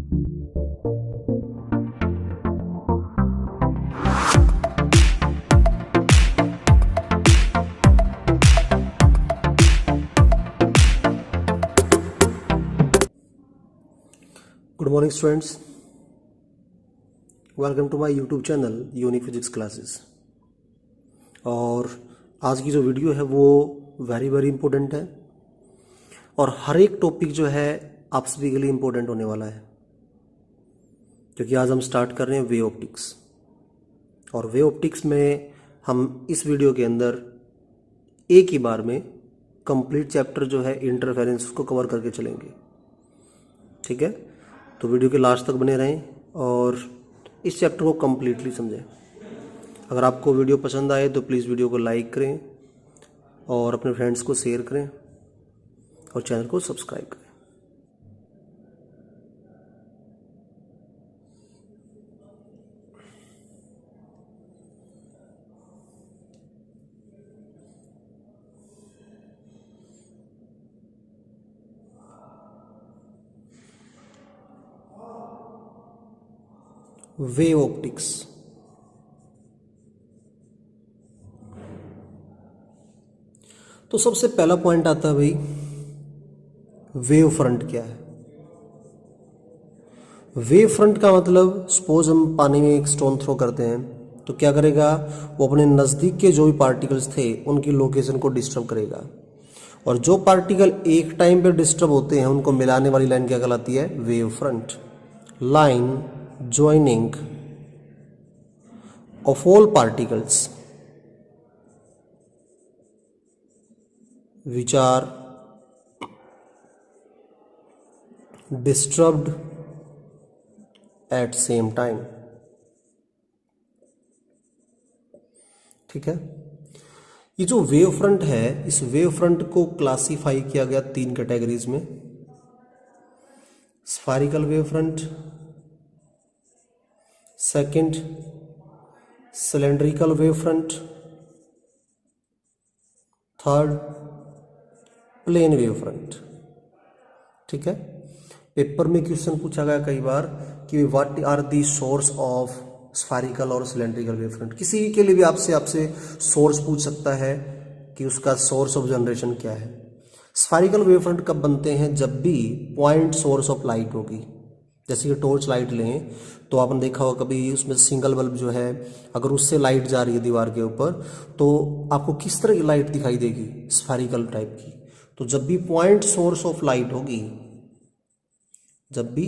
Good morning students, welcome to my YouTube channel unique physics classes. और आज की जो वीडियो है वो वेरी इंपॉर्टेंट है और हर एक टॉपिक जो है आप सभी के लिए इम्पोर्टेंट होने वाला है, क्योंकि आज हम स्टार्ट कर रहे हैं वे ऑप्टिक्स। और वे ऑप्टिक्स में हम इस वीडियो के अंदर एक ही बार में कंप्लीट चैप्टर जो है इंटरफेरेंस उसको कवर करके चलेंगे। ठीक है, तो वीडियो के लास्ट तक बने रहें और इस चैप्टर को कम्प्लीटली समझें। अगर आपको वीडियो पसंद आए तो प्लीज़ वीडियो को लाइक करें और अपने फ्रेंड्स को शेयर करें और चैनल को सब्सक्राइब करें। Wave optics. तो सबसे पहला पॉइंट आता है भाई, वेव फ्रंट क्या है। वेव फ्रंट का मतलब, सपोज हम पानी में एक स्टोन थ्रो करते हैं तो क्या करेगा, वो अपने नज़दीक के जो भी पार्टिकल्स थे उनकी लोकेशन को डिस्टर्ब करेगा, और जो पार्टिकल एक टाइम पे डिस्टर्ब होते हैं उनको मिलाने वाली लाइन क्या कहलाती है, wave front. Line joining of all particles which are disturbed at same time। ठीक है, ये जो वेव फ्रंट है, इस वेव फ्रंट को क्लासिफाई किया गया 3 कैटेगरीज में। Spherical wave front, second cylindrical wave front, third plane wave front. ठीक है, पेपर में क्वेश्चन पूछा गया कई बार कि what are the source of spherical और सिलेंड्रिकल वेव फ्रंट। किसी के लिए भी आपसे सोर्स पूछ सकता है कि उसका सोर्स ऑफ जनरेशन क्या है। स्फेरिकल वेव फ्रंट कब बनते हैं, जब भी पॉइंट सोर्स ऑफ लाइट होगी। जैसे कि टॉर्च लाइट लें तो आपने देखा होगा कभी, उसमें सिंगल बल्ब जो है अगर उससे लाइट जा रही है दीवार के ऊपर तो आपको किस तरह की लाइट दिखाई देगी, स्फेरिकल टाइप की। तो जब भी पॉइंट सोर्स ऑफ लाइट होगी, जब भी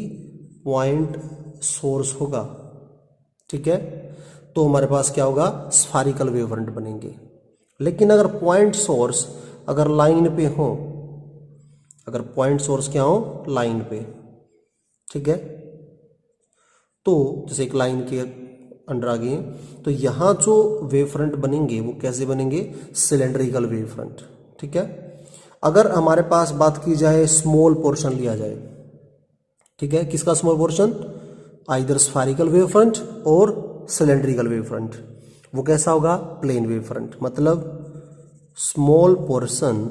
पॉइंट सोर्स होगा, ठीक है, तो हमारे पास क्या होगा, स्फेरिकल वेव फ्रंट बनेंगे। लेकिन अगर पॉइंट सोर्स अगर लाइन पे हो, अगर पॉइंट सोर्स क्या हो, लाइन पे, ठीक है, तो जैसे एक लाइन के अंडर आ गए, तो यहां जो वेव फ्रंट बनेंगे वो कैसे बनेंगे, सिलेंड्रिकल वेव फ्रंट। ठीक है, अगर हमारे पास बात की जाए, स्मॉल पोर्शन लिया जाए, ठीक है, किसका small portion, either spherical wave front और सिलेंड्रिकल वेव फ्रंट, वो कैसा होगा, प्लेन वेव फ्रंट। मतलब small portion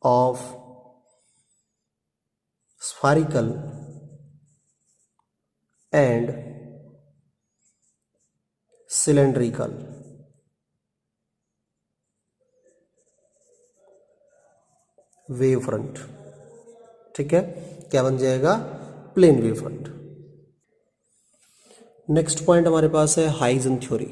of spherical and cylindrical wave front. ठीक है, क्या बन जाएगा, plane wave front. Next point हमारे पास है हाइजन थ्योरी।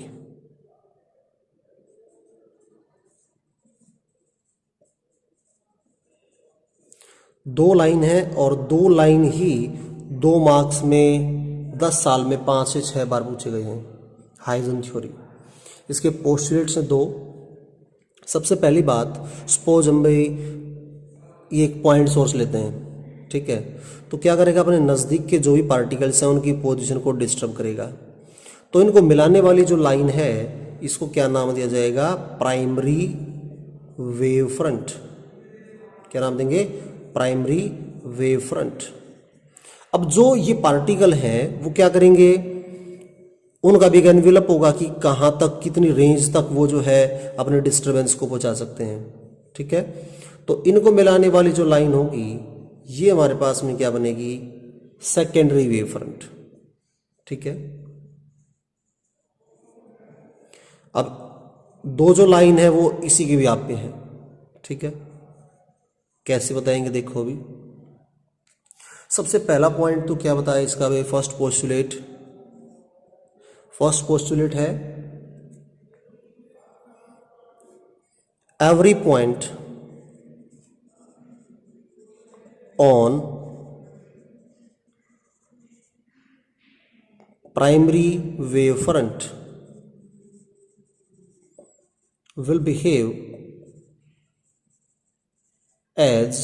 दो लाइन है और दो लाइन ही 2 मार्क्स में 10 साल में 5 से 6 बार पूछे गए हैं। हाइजन थ्योरी, इसके पोस्टुलेट्स हैं 2। सबसे पहली बात, सपोज हम भाई ये एक पॉइंट सोर्स लेते हैं, ठीक है, तो क्या करेगा, अपने नज़दीक के जो भी पार्टिकल्स हैं उनकी पोजीशन को डिस्टर्ब करेगा। तो इनको मिलाने वाली जो लाइन है इसको क्या नाम दिया जाएगा, प्राइमरी वेव फ्रंट। क्या नाम देंगे, प्राइमरी वेव फ्रंट। अब जो ये पार्टिकल हैं वो क्या करेंगे, उनका भी एक एनवेलप होगा कि कहाँ तक, कितनी रेंज तक वो जो है अपने डिस्टरबेंस को पहुंचा सकते हैं। ठीक है, तो इनको मिलाने वाली जो लाइन होगी ये हमारे पास में क्या बनेगी, सेकेंडरी वेव फ्रंट। ठीक है, अब दो जो लाइन है वो इसी के व्याप पे है। ठीक है, कैसे बताएंगे देखो अभी। सबसे पहला पॉइंट तो क्या बताया इसका भाई, फर्स्ट पोस्टुलेट है every point on primary wave front will behave as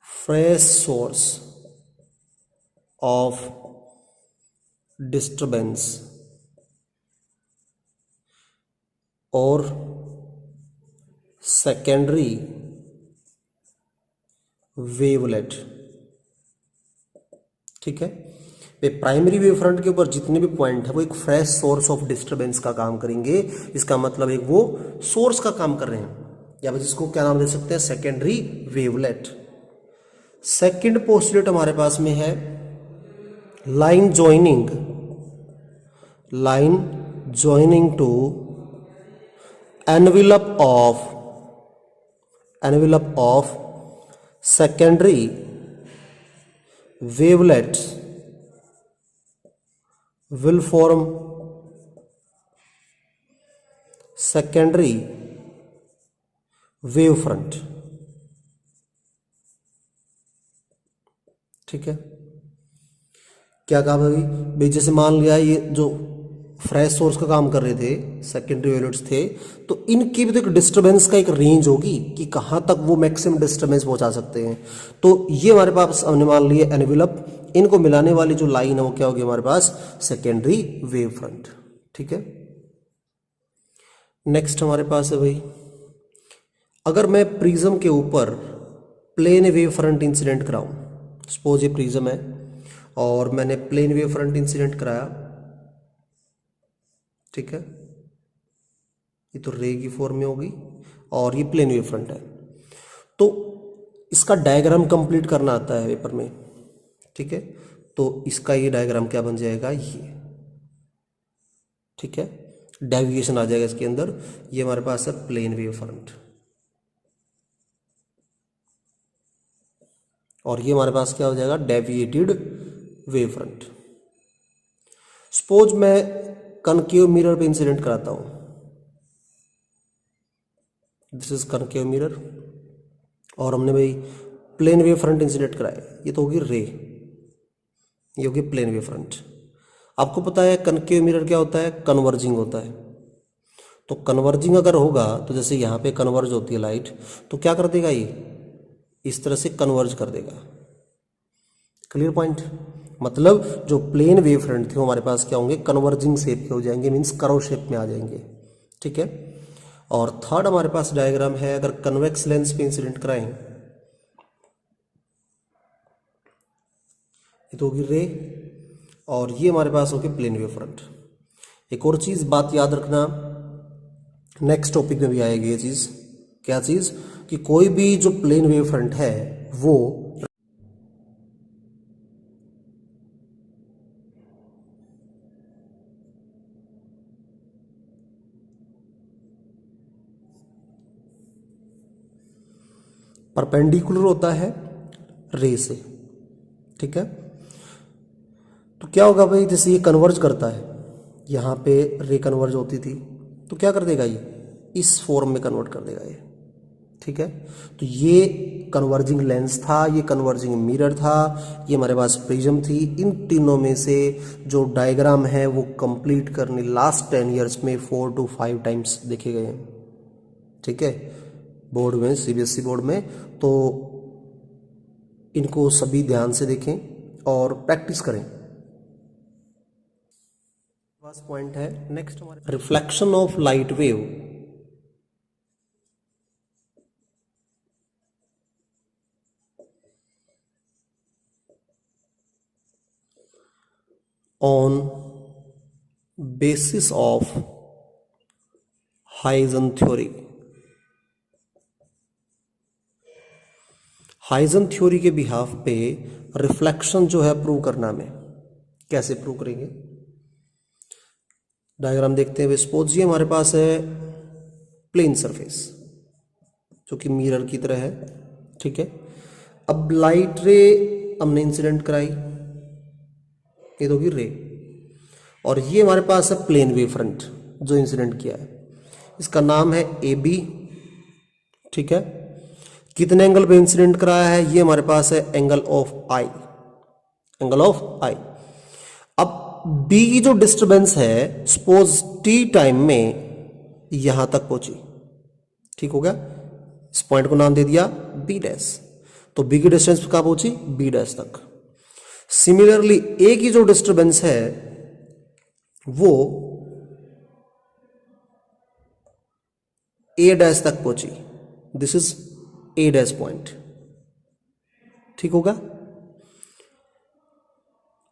fresh source of disturbance or secondary wavelet। ठीक है, प्राइमरी वेव फ्रंट के ऊपर जितने भी पॉइंट है वो एक फ्रेश सोर्स ऑफ डिस्टरबेंस का काम करेंगे। इसका मतलब एक वो सोर्स का काम कर रहे हैं, या फिर जिसको क्या नाम दे सकते हैं, सेकेंडरी वेवलेट। सेकंड पोस्टुलेट हमारे पास में है line joining two envelope of secondary wavelets will form secondary wave front। ठीक है, क्या कहा भाई, जैसे मान लिया ये जो फ्रेश सोर्स का काम कर रहे थे, सेकेंडरी वेवलेट्स थे, तो इनकी भी तो एक डिस्टर्बेंस का एक रेंज होगी कि कहां तक वो मैक्सिमम डिस्टर्बेंस पहुंचा सकते हैं। तो ये हमारे पास हमने मान लिए एनवेलप, इनको मिलाने वाली जो लाइन है वो क्या होगी हमारे पास, सेकेंडरी वेव फ्रंट। ठीक है, नेक्स्ट हमारे पास है भाई, अगर मैं प्रिज्म के ऊपर प्लेन वेव फ्रंट इंसिडेंट कराऊं, सपोज ये प्रिज्म है और मैंने प्लेन वेव फ्रंट इंसिडेंट कराया। ठीक है, ये तो रे की फॉर्म में होगी और ये प्लेन वेव फ्रंट है, तो इसका डायग्राम कंप्लीट करना आता है पेपर में। ठीक है, तो इसका ये डायग्राम क्या बन जाएगा, ये। ठीक है, डेविएशन आ जाएगा इसके अंदर। ये हमारे पास है प्लेन वेव फ्रंट और ये हमारे पास क्या हो जाएगा, डेविएटेड वेव फ्रंट। सपोज मैं कनकेव मिरर पे इंसिडेंट कराता हूं, दिस इज कनकेव मिरर, और हमने भाई प्लेन वेव फ्रंट इंसिडेंट कराया, ये तो होगी रे, ये होगी प्लेन वेव फ्रंट। आपको पता है कनकेव मिरर क्या होता है, कन्वर्जिंग होता है। तो कन्वर्जिंग अगर होगा तो जैसे यहाँ पे कन्वर्ज होती है लाइट, तो क्या कर देगा, ये इस तरह से कन्वर्ज कर देगा। क्लियर पॉइंट, मतलब जो प्लेन वेव फ्रंट थे वो हमारे पास क्या होंगे, कन्वर्जिंग शेप के हो जाएंगे, मीन्स कर्व शेप में आ जाएंगे। ठीक है, और थर्ड हमारे पास डायग्राम है, अगर कन्वेक्स लेंस पे इंसिडेंट कराएं, ये तो होगी रे और ये हमारे पास होगी प्लेन वेव फ्रंट। एक और चीज बात याद रखना, नेक्स्ट टॉपिक में भी आएगी ये चीज, क्या चीज, कि कोई भी जो प्लेन वेव फ्रंट है वो परपेंडिकुलर होता है रे से। ठीक है, तो क्या होगा भाई, जैसे ये कन्वर्ज करता है, यहाँ पे रे कन्वर्ज होती थी, तो क्या कर देगा, ये इस फॉर्म में कन्वर्ट कर देगा ये। ठीक है, तो ये कन्वर्जिंग लेंस था, ये कन्वर्जिंग मिरर था, ये हमारे पास प्रिज्म थी। इन तीनों में से जो डायग्राम है वो कंप्लीट करने लास्ट 10 ईयर्स में 4 to 5 टाइम्स देखे गए हैं। ठीक है, बोर्ड में, सीबीएसई बोर्ड में, तो इनको सभी ध्यान से देखें और प्रैक्टिस करें। फर्स्ट पॉइंट है नेक्स्ट हमारे, reflection of light wave on basis of Huygens theory। Huygens theory के बिहाफ पे रिफ्लेक्शन जो है प्रूव करना में कैसे प्रूव करेंगे। डायग्राम देखते हैं। सपोज ये हमारे पास है प्लेन सरफेस जो कि मिरर की तरह है, ठीक है। अब लाइट रे हमने इंसिडेंट कराई, ये तो रे, और ये हमारे पास है प्लेन वेव फ्रंट जो इंसिडेंट किया है, इसका नाम है ए बी, ठीक है। कितने एंगल पे इंसिडेंट कराया है, ये हमारे पास है angle of i, angle of i. अब बी की जो डिस्टरबेंस है सपोज टी टाइम में यहां तक पहुंची, ठीक हो गया। इस पॉइंट को नाम दे दिया बी डैश, तो बी की डिस्टेंस कहां पहुंची, बी डैश तक। सिमिलरली ए की जो डिस्टरबेंस है वो ए डैश तक पहुंची, this is a dash point, ठीक होगा।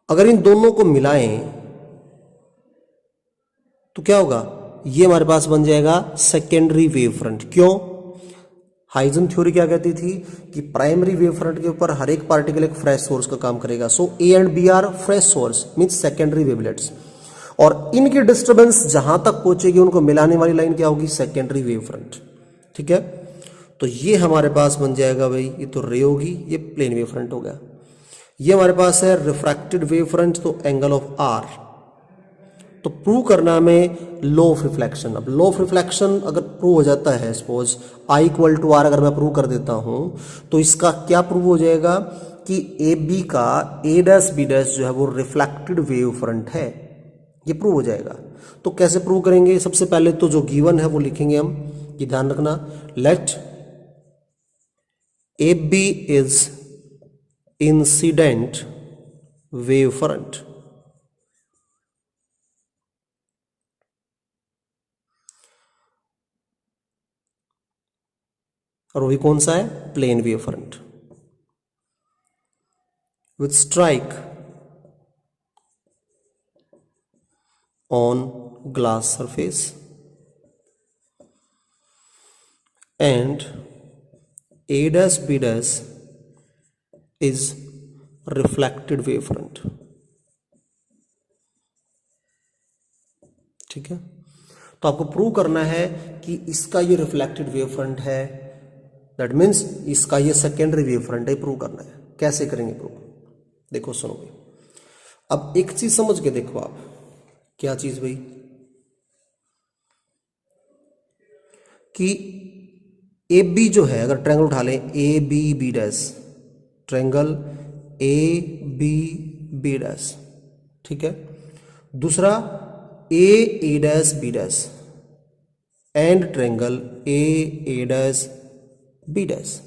अगर इन दोनों को मिलाएं तो क्या होगा, ये हमारे पास बन जाएगा सेकेंडरी वेव फ्रंट। क्यों, हाइजन थ्योरी क्या कहती थी कि प्राइमरी वेव फ्रंट के ऊपर हर एक पार्टिकल एक फ्रेश सोर्स का काम करेगा। So A and B are fresh source means secondary wavelets, और इनकी डिस्टरबेंस जहां तक पहुंचेगी उनको मिलाने वाली लाइन क्या होगी, सेकेंडरी वेव फ्रंट, ठीक है। तो ये हमारे पास बन जाएगा भाई, ये तो रे होगी, ये प्लेन वेव फ्रंट हो गया। ये हमारे पास है रिफ्रैक्टेड वेव फ्रंट, तो एंगल ऑफ आर। तो प्रूव करना में लॉ ऑफ रिफ्लेक्शन। अब लॉ ऑफ रिफ्लेक्शन अगर प्रूव हो जाता है, suppose I equal to R अगर मैं प्रूव कर देता हूं, तो इसका क्या प्रूव हो जाएगा कि ए बी का ए डैश बी डैश जो है वो रिफ्लेक्टेड वेव फ्रंट है, ये प्रूव हो जाएगा। तो कैसे प्रूव करेंगे, सबसे पहले तो जो गिवन है वो लिखेंगे हम, ये ध्यान रखना। Let A B is incident wave front, और वही कौन सा है, plane wave front with strike on glass surface and A dash B dash is reflected wave front, ठीक है। तो आपको प्रूव करना है कि इसका ये रिफ्लेक्टेड वेव फ्रंट है, दैट मीन्स इसका ये सेकेंडरी वेव फ्रंट है, प्रूव करना है। कैसे करेंगे प्रूव, देखो सुनोगे। अब एक चीज समझ के देखो आप, क्या चीज भाई, कि ए बी जो है, अगर ट्रायंगल उठा लें A B B dash, triangle A B B dash, ठीक है। दूसरा A dash B dash and triangle A dash B dash,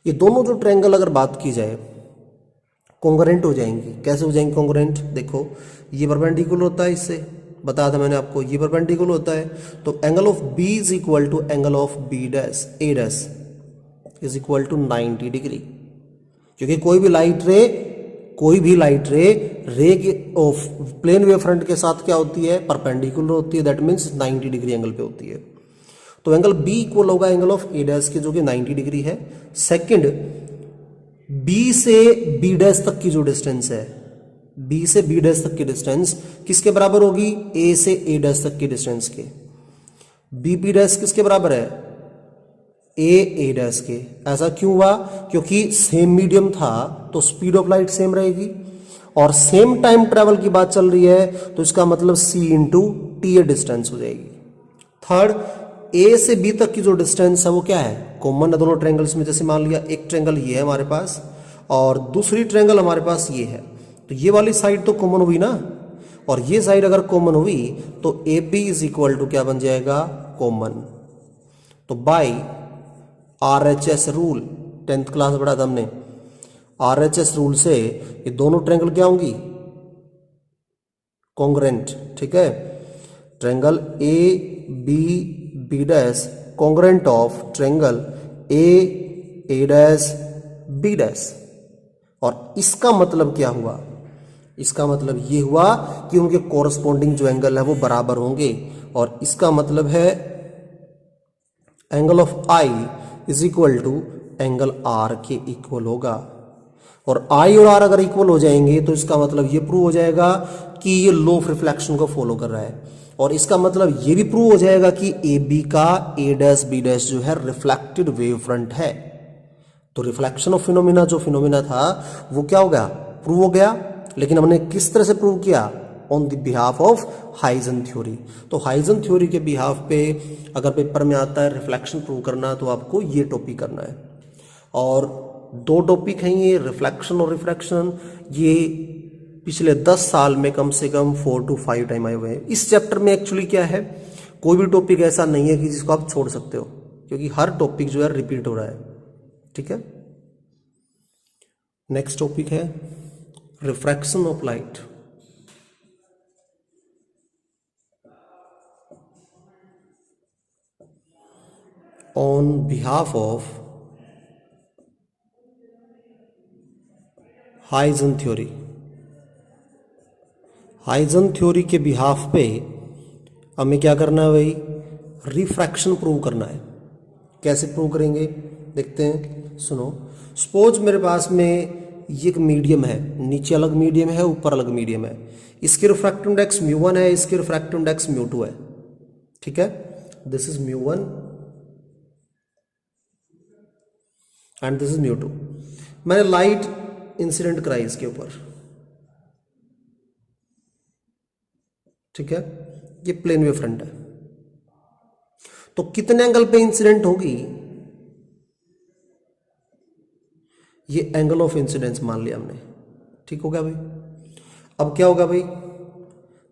ये दोनों जो ट्रायंगल अगर बात की जाए कॉन्ग्रुएंट हो जाएंगी। कैसे हो जाएंगे कॉन्ग्रुएंट, देखो ये परपेंडिकुलर होता है, इससे बताया था मैंने आपको, ये परपेंडिकुलर होता है, तो angle of B is equal to angle of B dash A dash is equal to 90 degree, क्योंकि कोई भी लाइट रे के ऑफ प्लेन वेव फ्रंट के साथ क्या होती है, परपेंडिकुलर होती है, दैट मीन्स 90 डिग्री एंगल पे होती है। तो एंगल बी इक्वल होगा एंगल ऑफ ए डैश के, जो कि 90 डिग्री है। सेकंड, बी से बी डैश तक की जो डिस्टेंस है, बी से बी डैश तक की डिस्टेंस किसके बराबर होगी, ए से ए डैश तक की डिस्टेंस के। बी बी डैश किसके बराबर है, ए डैश के। ऐसा क्यों हुआ, क्योंकि सेम मीडियम था तो स्पीड ऑफ लाइट सेम रहेगी, और सेम टाइम ट्रेवल की बात चल रही है, तो इसका मतलब सी इंटू टी ए डिस्टेंस हो जाएगी। थर्ड, ए से बी तक की जो डिस्टेंस है वो क्या है, कॉमन है दोनों ट्रायंगल्स में। जैसे मान लिया एक ट्रायंगल ये है हमारे पास और दूसरी ट्रायंगल हमारे पास ये है, तो ये वाली साइड तो कॉमन हुई ना, और ये साइड अगर कॉमन हुई तो A B is equal to क्या बन जाएगा, कॉमन। तो by RHS rule, 10th class पढ़ा था हमने, RHS रूल से ये दोनों ट्रायंगल क्या होंगी, कॉन्ग्रुएंट, ठीक है। Triangle A B B dash congruent of triangle A dash B dash. और इसका मतलब क्या हुआ, इसका मतलब ये हुआ कि उनके कोरस्पोंडिंग जो एंगल है वो बराबर होंगे, और इसका मतलब है angle of I is equal to angle R के इक्वल होगा। और आई और आर अगर इक्वल हो जाएंगे तो इसका मतलब ये प्रूव हो जाएगा कि ये लॉ ऑफ रिफ्लेक्शन को फॉलो कर रहा है। और इसका मतलब ये भी प्रूव हो जाएगा कि ए बी का ए डैश बी डैश जो है रिफ्लेक्टेड वेव फ्रंट है। तो रिफ्लेक्शन ऑफ फिनोमिना जो फिनोमिना था वो क्या हो गया, प्रूव हो गया। लेकिन हमने किस तरह से प्रूव किया, on the behalf of Huygens theory. तो हाइजन थ्योरी के बिहाफ पे अगर पेपर में आता है रिफ्लेक्शन प्रूव करना तो आपको ये टॉपिक करना है। और दो टॉपिक हैं ये, रिफ्लेक्शन और रिफ्रैक्शन। ये पिछले 10 साल में कम से कम 4 to 5 टाइम आए हुए हैं। इस चैप्टर में एक्चुअली क्या है, कोई भी टॉपिक ऐसा नहीं है कि जिसको आप छोड़ सकते हो, क्योंकि हर टॉपिक जो है रिपीट हो रहा है। ठीक है, नेक्स्ट टॉपिक है refraction of light. On behalf of Huygens theory. Huygens theory के बिहाफ पे हमें क्या करना है भाई, रिफ्रैक्शन प्रूव करना है। कैसे प्रूव करेंगे देखते हैं, सुनो। सपोज मेरे पास में ये एक मीडियम है, नीचे अलग मीडियम है, ऊपर अलग मीडियम है। इसके रिफ्रैक्टिव इंडेक्स μ1 है, इसके रिफ्रैक्टिव इंडेक्स μ2 है। ठीक है, this is μ1 and this is μ2। मैंने लाइट इंसिडेंट कराई इसके ऊपर। ठीक है, ये प्लेन वेव फ्रंट है। तो कितने एंगल पे इंसिडेंट होगी, ये एंगल ऑफ इंसिडेंस मान लिया हमने। ठीक हो गया भाई। अब क्या होगा भाई,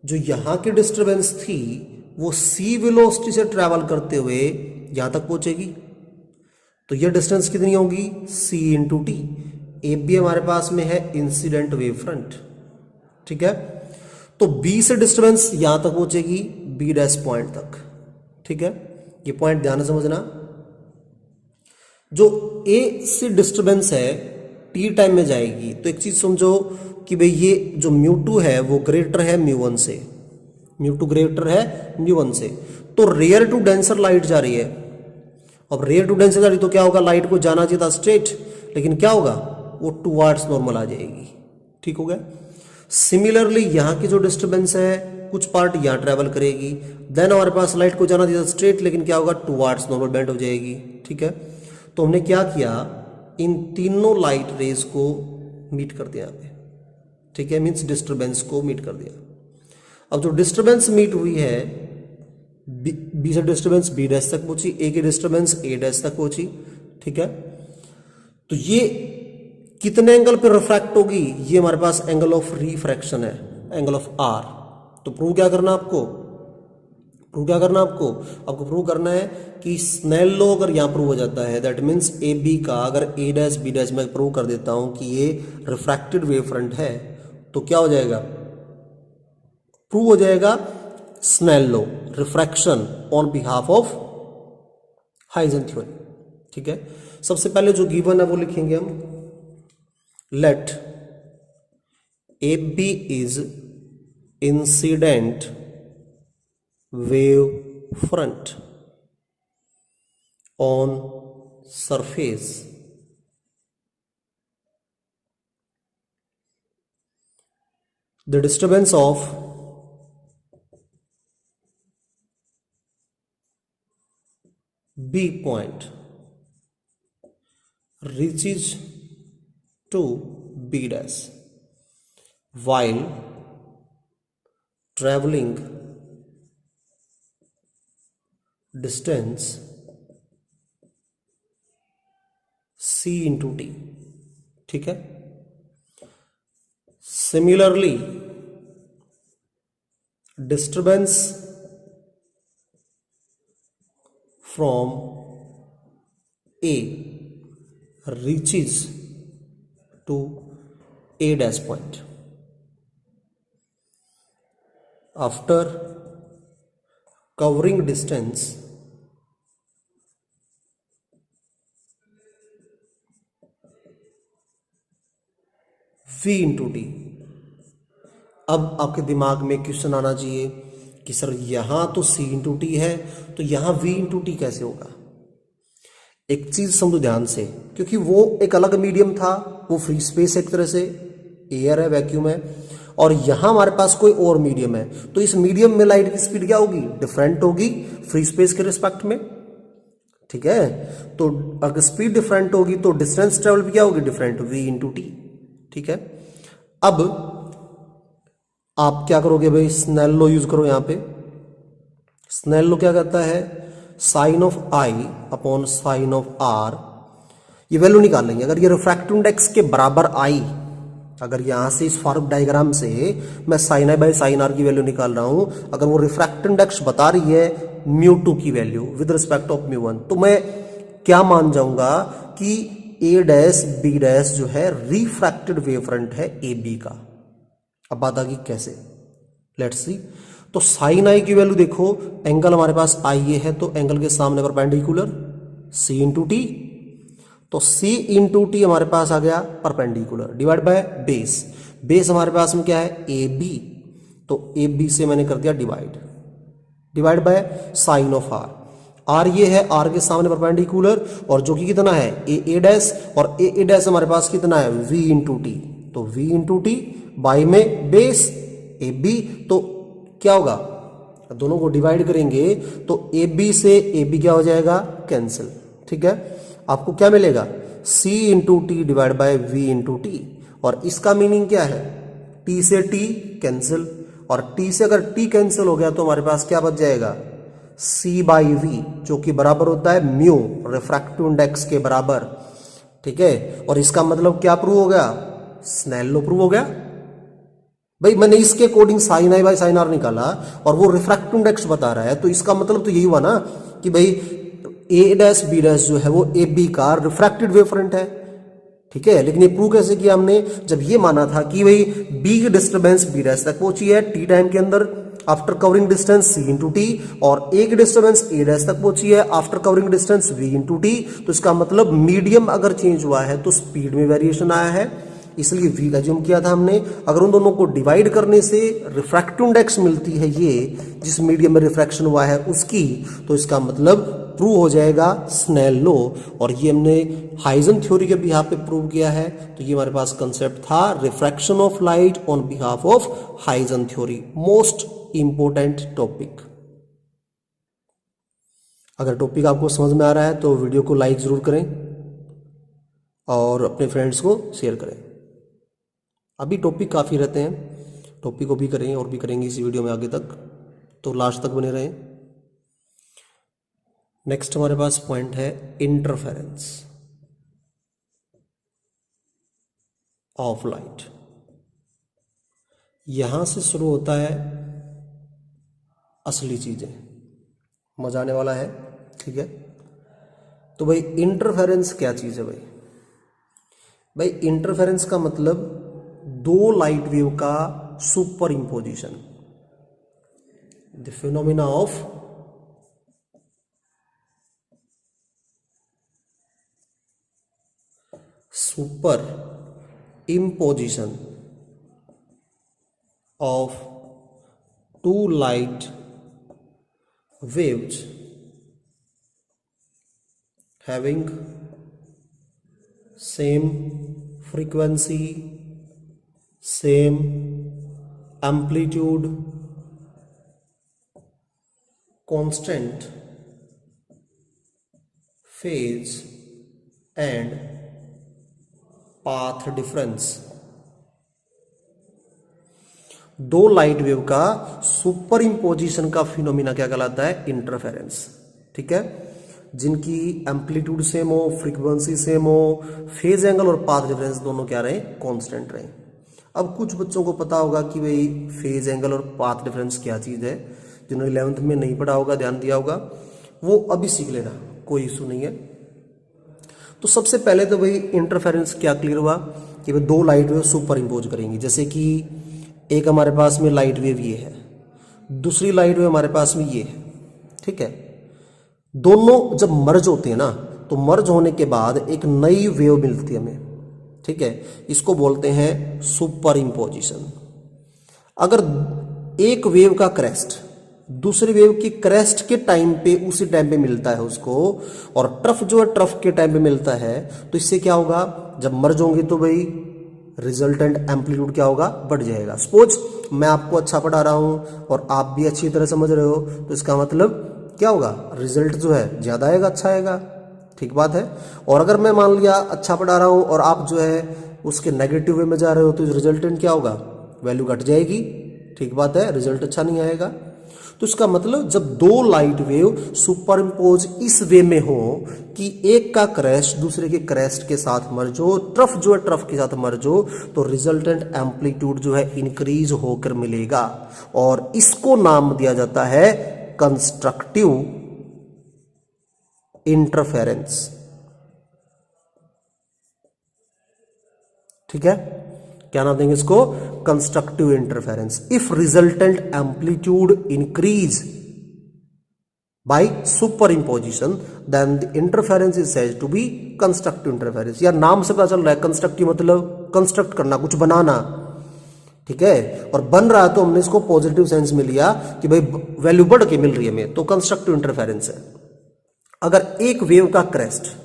जो यहां की डिस्टरबेंस थी वो सी वेलोसिटी से ट्रैवल करते हुए यहां तक पहुंचेगी। तो ये डिस्टेंस कितनी होगी, c into T. A B हमारे पास में है इंसिडेंट वेव फ्रंट। ठीक है, तो बी से डिस्टरबेंस यहां तक पहुंचेगी बी डैश पॉइंट तक। ठीक है, ये पॉइंट ध्यान से समझना। जो ए से डिस्टरबेंस है टी टाइम में जाएगी, तो एक चीज समझो कि भाई ये जो μ2 है वो ग्रेटर है μ1 से, μ2 ग्रेटर है μ1 से। तो रेयर टू डेंसर लाइट जा रही है। अब रेयर टू डेंसर जा रही तो क्या होगा, लाइट को जाना चाहिए था स्ट्रेट, लेकिन क्या होगा, वो टुवर्ड्स नॉर्मल आ जाएगी। ठीक हो गया। सिमिलरली यहां की जो डिस्टरबेंस है कुछ पार्ट यहां ट्रेवल करेगी, देन हमारे पास लाइट को जाना चाहिए था स्ट्रेट, लेकिन क्या होगा, टुवर्ड्स नॉर्मल बेंड हो जाएगी। ठीक है, तो हमने क्या किया, इन तीनों लाइट रेज को मीट कर दिया यहाँ पे। ठीक है, मीन्स डिस्टरबेंस को मीट कर दिया। अब जो डिस्टरबेंस मीट हुई है, बी से डिस्टरबेंस बी डैश तक पहुंची, ए की डिस्टरबेंस ए डैश तक पहुंची। ठीक है, तो ये कितने एंगल पे रिफ्रैक्ट होगी, ये हमारे पास एंगल ऑफ रिफ्रैक्शन है, एंगल ऑफ आर। तो प्रूव क्या करना आपको, आपको प्रूव करना है कि स्नेल लॉ अगर यहां प्रूव हो जाता है, दैट मीन्स ए बी का अगर ए डैश बी डैश में प्रूव कर देता हूं कि ये रिफ्रैक्टेड वेव फ्रंट है, तो क्या हो जाएगा, प्रूव हो जाएगा Snell law, refraction on behalf of Huygens theory. ठीक है, सबसे पहले जो गिवन है वो लिखेंगे हम, let A B is incident wave front on surface the disturbance of B point reaches to B dash while traveling distance c into t। ठीक है, similarly disturbance from a reaches to a dash point after covering distance v into t। अब आपके दिमाग में question आना चाहिए कि sir यहां तो c इंटू टी है, तो यहां v इंटू टी कैसे होगा। एक चीज समझो ध्यान से, क्योंकि वो एक अलग मीडियम था, वो फ्री स्पेस एक तरह से एयर है, वैक्यूम है, और यहां हमारे पास कोई और मीडियम है, तो इस मीडियम में लाइट की स्पीड क्या होगी, डिफरेंट होगी फ्री स्पेस के रिस्पेक्ट में, ठीक है। तो अगर स्पीड डिफरेंट होगी तो डिस्टेंस ट्रेवल भी क्या होगी, डिफरेंट, v इंटू टी, ठीक है। अब आप क्या करोगे भाई, स्नेल लॉ यूज करो यहां पे। स्नेल लॉ क्या कहता है, sine of I upon sine of R, ये वैल्यू निकाल लेंगे। अगर ये रिफ्रैक्टिव इंडेक्स के बराबर आई, अगर यहां से इस फॉर्म डायग्राम से मैं sine I by sine R की वैल्यू निकाल रहा हूं, अगर वो रिफ्रैक्टिव इंडेक्स बता रही है म्यू टू की value with respect of mu one, तो मैं क्या मान जाऊंगा कि ए डैश बी डैश जो है रिफ्रैक्टेड वेव फ्रंट है ए बी का। अब बात आ गई कैसे, लेट्स सी। तो साइन आई की वैल्यू देखो, एंगल हमारे पास आई ए है, तो एंगल के सामने परपेंडिकुलर सी इंटू टी, तो सी इंटू टी हमारे पास आ गया perpendicular, divide by base. Base हमारे पास में क्या है, ए बी, तो ए बी से मैंने कर दिया divide, divide by sine of R. R ये है, आर के सामने परपेंडिकुलर, और जो कि कितना है ए डैश, और ए डैश हमारे पास कितना है वी इंटू टी, तो वी इंटू टी बाई में बेस ए बी, तो क्या होगा, दोनों को डिवाइड करेंगे तो ए बी से ए बी क्या हो जाएगा, कैंसिल, ठीक है। आपको क्या मिलेगा, c into T divide by V into T, और इसका मीनिंग क्या है, t से t कैंसिल, और t से अगर t कैंसिल हो गया तो हमारे पास क्या बच जाएगा, c बाई वी, जो कि बराबर होता है म्यू, रिफ्रैक्टिव इंडेक्स के बराबर, ठीक है। और इसका मतलब क्या प्रूव हो गया, स्नेल लॉ प्रूव हो गया। भाई मैंने इसके according sine I by sine R निकाला और वो रिफ्रैक्टिव इंडेक्स बता रहा है, तो इसका मतलब तो यही हुआ ना कि भाई ए डैश बी डैश जो है वो ए बी का रिफ्रैक्टेड वेव फ्रंट है, ठीक है। लेकिन ये प्रूव कैसे किया हमने, जब ये माना था कि भाई बी की डिस्टर्बेंस बी डैश तक पहुंची है टी टाइम के अंदर after covering distance C into T, और ए की डिस्टर्बेंस ए डैश तक पहुंची है after covering distance V into T, तो इसका मतलब मीडियम अगर चेंज हुआ है तो स्पीड में वेरिएशन आया है, इसलिए v एज्यूम किया था हमने। अगर उन दोनों को डिवाइड करने से रिफ्रैक्टिव इंडेक्स मिलती है ये जिस मीडियम में रिफ्रैक्शन हुआ है उसकी, तो इसका मतलब प्रूव हो जाएगा स्नेल लॉ, और ये हमने हाइजन थ्योरी के बिहाफ पे प्रूव किया है। तो ये हमारे पास कंसेप्ट था refraction of light on behalf of Huygens theory, most important topic. अगर टॉपिक आपको समझ में आ रहा है तो वीडियो को लाइक जरूर करें और अपने फ्रेंड्स को शेयर करें। अभी टॉपिक काफ़ी रहते हैं, टॉपिक को भी करेंगे और भी करेंगे इसी वीडियो में आगे तक, तो लास्ट तक बने रहें। नेक्स्ट हमारे पास पॉइंट है इंटरफेरेंस ऑफ लाइट। यहां से शुरू होता है असली चीजें, मजा आने वाला है, ठीक है। तो भाई इंटरफेरेंस क्या चीज है भाई, भाई इंटरफेरेंस का मतलब दो लाइट वेव का super imposition, the phenomena of super imposition of two light waves having same frequency, same amplitude, constant phase and path difference. दो लाइट वेव का सुपर इंपोजिशन का फिनोमिना क्या कहलाता है, इंटरफेरेंस, ठीक है। जिनकी एम्पलीट्यूड सेम हो, फ्रीक्वेंसी सेम हो, फेज एंगल और पाथ डिफरेंस दोनों क्या रहे, कांस्टेंट रहे। अब कुछ बच्चों को पता होगा कि भाई फेज एंगल और पाथ डिफरेंस क्या चीज है, जिन्होंने 11th में नहीं पढ़ा होगा, ध्यान दिया होगा, वो अभी सीख लेना, कोई इशू नहीं है। तो सबसे पहले तो भाई इंटरफेरेंस क्या क्लियर हुआ कि भाई दो लाइट वेव सुपर इंपोज करेंगी। जैसे कि एक हमारे पास में लाइट वेव ये है, दूसरी लाइट वेव हमारे पास में ये है, ठीक है। दोनों जब मर्ज होते हैं ना, तो मर्ज होने के बाद एक नई वेव मिलती है हमें, ठीक है। इसको बोलते हैं सुपर इंपोजिशन। अगर एक वेव का क्रेस्ट दूसरी वेव की क्रेस्ट के टाइम पे उसी टाइम पे मिलता है उसको, और ट्रफ जो है ट्रफ के टाइम पे मिलता है, तो इससे क्या होगा, जब मर्ज होंगे तो भाई रिजल्टेंट एम्पलीट्यूड क्या होगा, बढ़ जाएगा। सपोज मैं आपको अच्छा पढ़ा रहा हूं और आप भी अच्छी तरह समझ रहे हो, तो इसका मतलब क्या होगा, रिजल्ट जो है ज्यादा आएगा, अच्छा आएगा, ठीक बात है। और अगर मैं मान लिया अच्छा पढ़ा रहा हूं और आप जो है उसके नेगेटिव वे में जा रहे हो, तो रिजल्टेंट क्या होगा, वैल्यू घट जाएगी, ठीक बात है, रिजल्ट अच्छा नहीं आएगा। तो इसका मतलब जब दो लाइट वेव सुपर इम्पोज इस वे में हो कि एक का क्रेस्ट दूसरे के क्रेस्ट के साथ मर्ज हो, ट्रफ जो है ट्रफ के साथ मर्ज हो, तो रिजल्टेंट एम्पलीट्यूड जो है इंक्रीज होकर मिलेगा, और इसको नाम दिया जाता है कंस्ट्रक्टिव इंटरफेरेंस। ठीक है, क्या नाम देंगे इसको, constructive interference. If resultant amplitude increase by superimposition then the interference is said to be constructive interference. या नाम से पता चल रहा है, कंस्ट्रक्टिव मतलब कंस्ट्रक्ट करना, कुछ बनाना, ठीक है, और बन रहा है तो हमने इसको पॉजिटिव सेंस में लिया कि भाई वैल्यू बढ़ के मिल रही है हमें, तो कंस्ट्रक्टिव इंटरफेरेंस है। अगर एक वेव का क्रेस्ट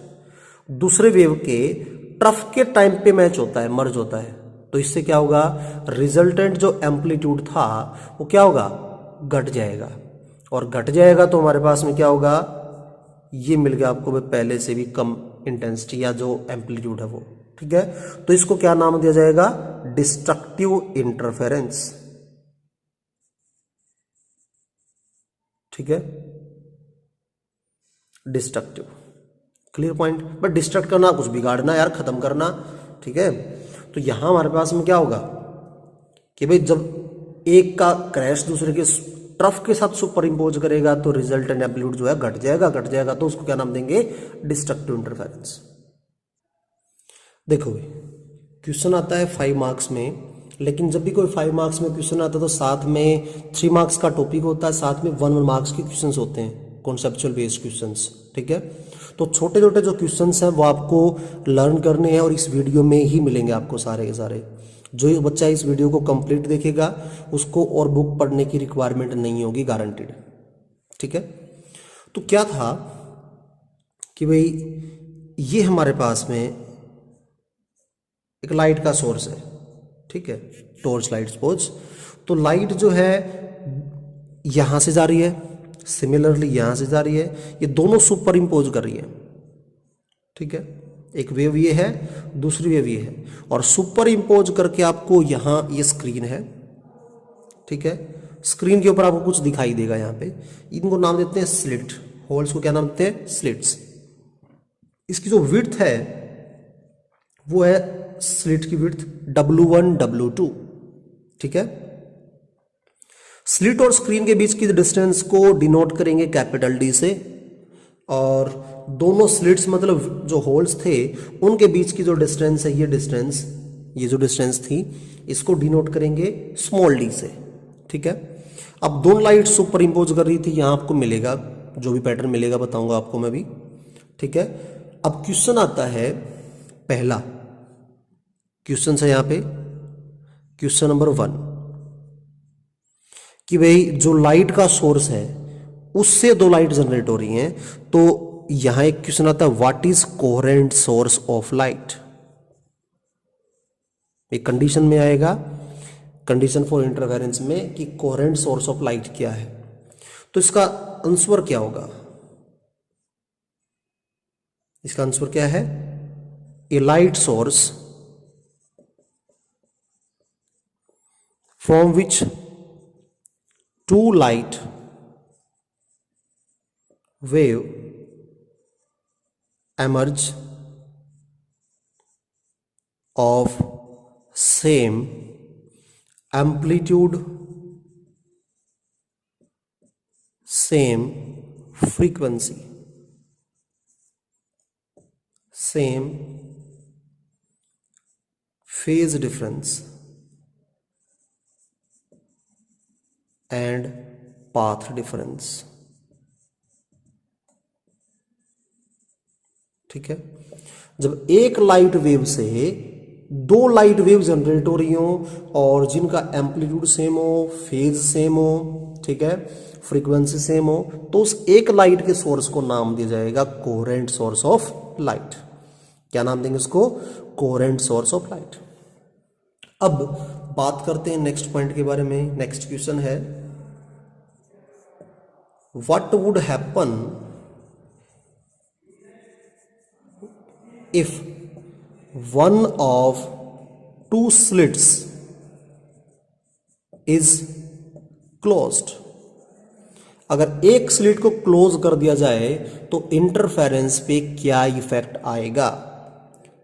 दूसरे वेव के ट्रफ के टाइम पे मैच होता है, मर्ज होता है, तो इससे क्या होगा, रिजल्टेंट जो एम्पलीट्यूड था वो क्या होगा, घट जाएगा, और घट जाएगा तो हमारे पास में क्या होगा, ये मिल गया आपको पहले से भी कम इंटेंसिटी या जो एम्पलीट्यूड है वो, ठीक है। तो इसको क्या नाम दिया जाएगा, डिस्ट्रक्टिव इंटरफेरेंस, ठीक है, destructive, clear point. But destruct करना, कुछ बिगाड़ना यार, खत्म करना, ठीक है। तो यहां हमारे पास में क्या होगा कि भाई जब एक का क्रैश दूसरे के ट्रफ के साथ सुपर इम्पोज करेगा तो रिजल्टेंट एम्पलीट्यूड जो है घट जाएगा, तो उसको क्या नाम देंगे, डिस्ट्रक्टिव इंटरफेरेंस। देखो क्वेश्चन आता है 5 मार्क्स में, लेकिन जब भी कोई 5 मार्क्स में क्वेश्चन आता है तो साथ में 3 मार्क्स का टॉपिक होता है, साथ में 1 मार्क्स के क्वेश्चंस होते हैं, कॉन्सेप्चुअल बेस्ड क्वेश्चंस, ठीक है। तो छोटे छोटे जो क्वेश्चंस हैं वो आपको लर्न करने हैं और इस वीडियो में ही मिलेंगे आपको सारे के सारे। जो बच्चा इस वीडियो को कंप्लीट देखेगा उसको और बुक पढ़ने की रिक्वायरमेंट नहीं होगी, गारंटीड, ठीक है। तो क्या था कि भाई ये हमारे पास में एक लाइट का सोर्स है, ठीक है, टॉर्च लाइट सपोज। तो लाइट जो है यहां से जा रही है, सिमिलरली यहां से जा रही है, ये दोनों सुपर इम्पोज कर रही है, ठीक है। एक वेव ये है, दूसरी वेव ये है, और सुपर इम्पोज करके आपको यहां ये स्क्रीन है, ठीक है। स्क्रीन के ऊपर आपको कुछ दिखाई देगा, यहां पे इनको नाम देते हैं स्लिट, होल्स को क्या नाम देते हैं, स्लिट्स। इसकी जो विड्थ है वो है स्लिट की विड्थ W1 W2, ठीक है। स्लिट और स्क्रीन के बीच की डिस्टेंस को डिनोट करेंगे कैपिटल D से, और दोनों स्लिट्स मतलब जो होल्स थे उनके बीच की जो डिस्टेंस है, ये डिस्टेंस, ये जो डिस्टेंस थी, इसको डिनोट करेंगे स्मॉल d से, ठीक है। अब दोनों लाइट सुपर इम्पोज कर रही थी, यहां आपको मिलेगा जो भी पैटर्न मिलेगा बताऊंगा आपको मैं भी, ठीक है। अब क्वेश्चन आता है, पहला क्वेश्चन है यहां पे, क्वेश्चन नंबर 1, कि भाई जो लाइट का सोर्स है उससे दो लाइट जनरेट हो रही हैं, तो यहां एक क्वेश्चन आता है, what is coherent source of light. एक कंडीशन में आएगा, कंडीशन फॉर इंटरफेरेंस में, कि कोहेरेंट सोर्स ऑफ लाइट क्या है। तो इसका आंसर क्या होगा, इसका आंसर क्या है, a light source from which two light wave emerge of same amplitude, same frequency, same phase difference and path difference, ठीक है। जब एक लाइट वेव से दो लाइट वेव जनरेट हो रही हो और जिनका एम्पलीट्यूड सेम हो, फेज सेम हो, ठीक है, फ्रीक्वेंसी सेम हो, तो उस एक लाइट के सोर्स को नाम दिया जाएगा कोहेरेंट सोर्स ऑफ लाइट। क्या नाम देंगे उसको? Coherent source of light. अब बात करते हैं नेक्स्ट पॉइंट के बारे में। नेक्स्ट क्वेश्चन है, what would happen if one of two slits is closed? अगर एक स्लिट को क्लोज कर दिया जाए तो इंटरफेरेंस पे क्या इफेक्ट आएगा?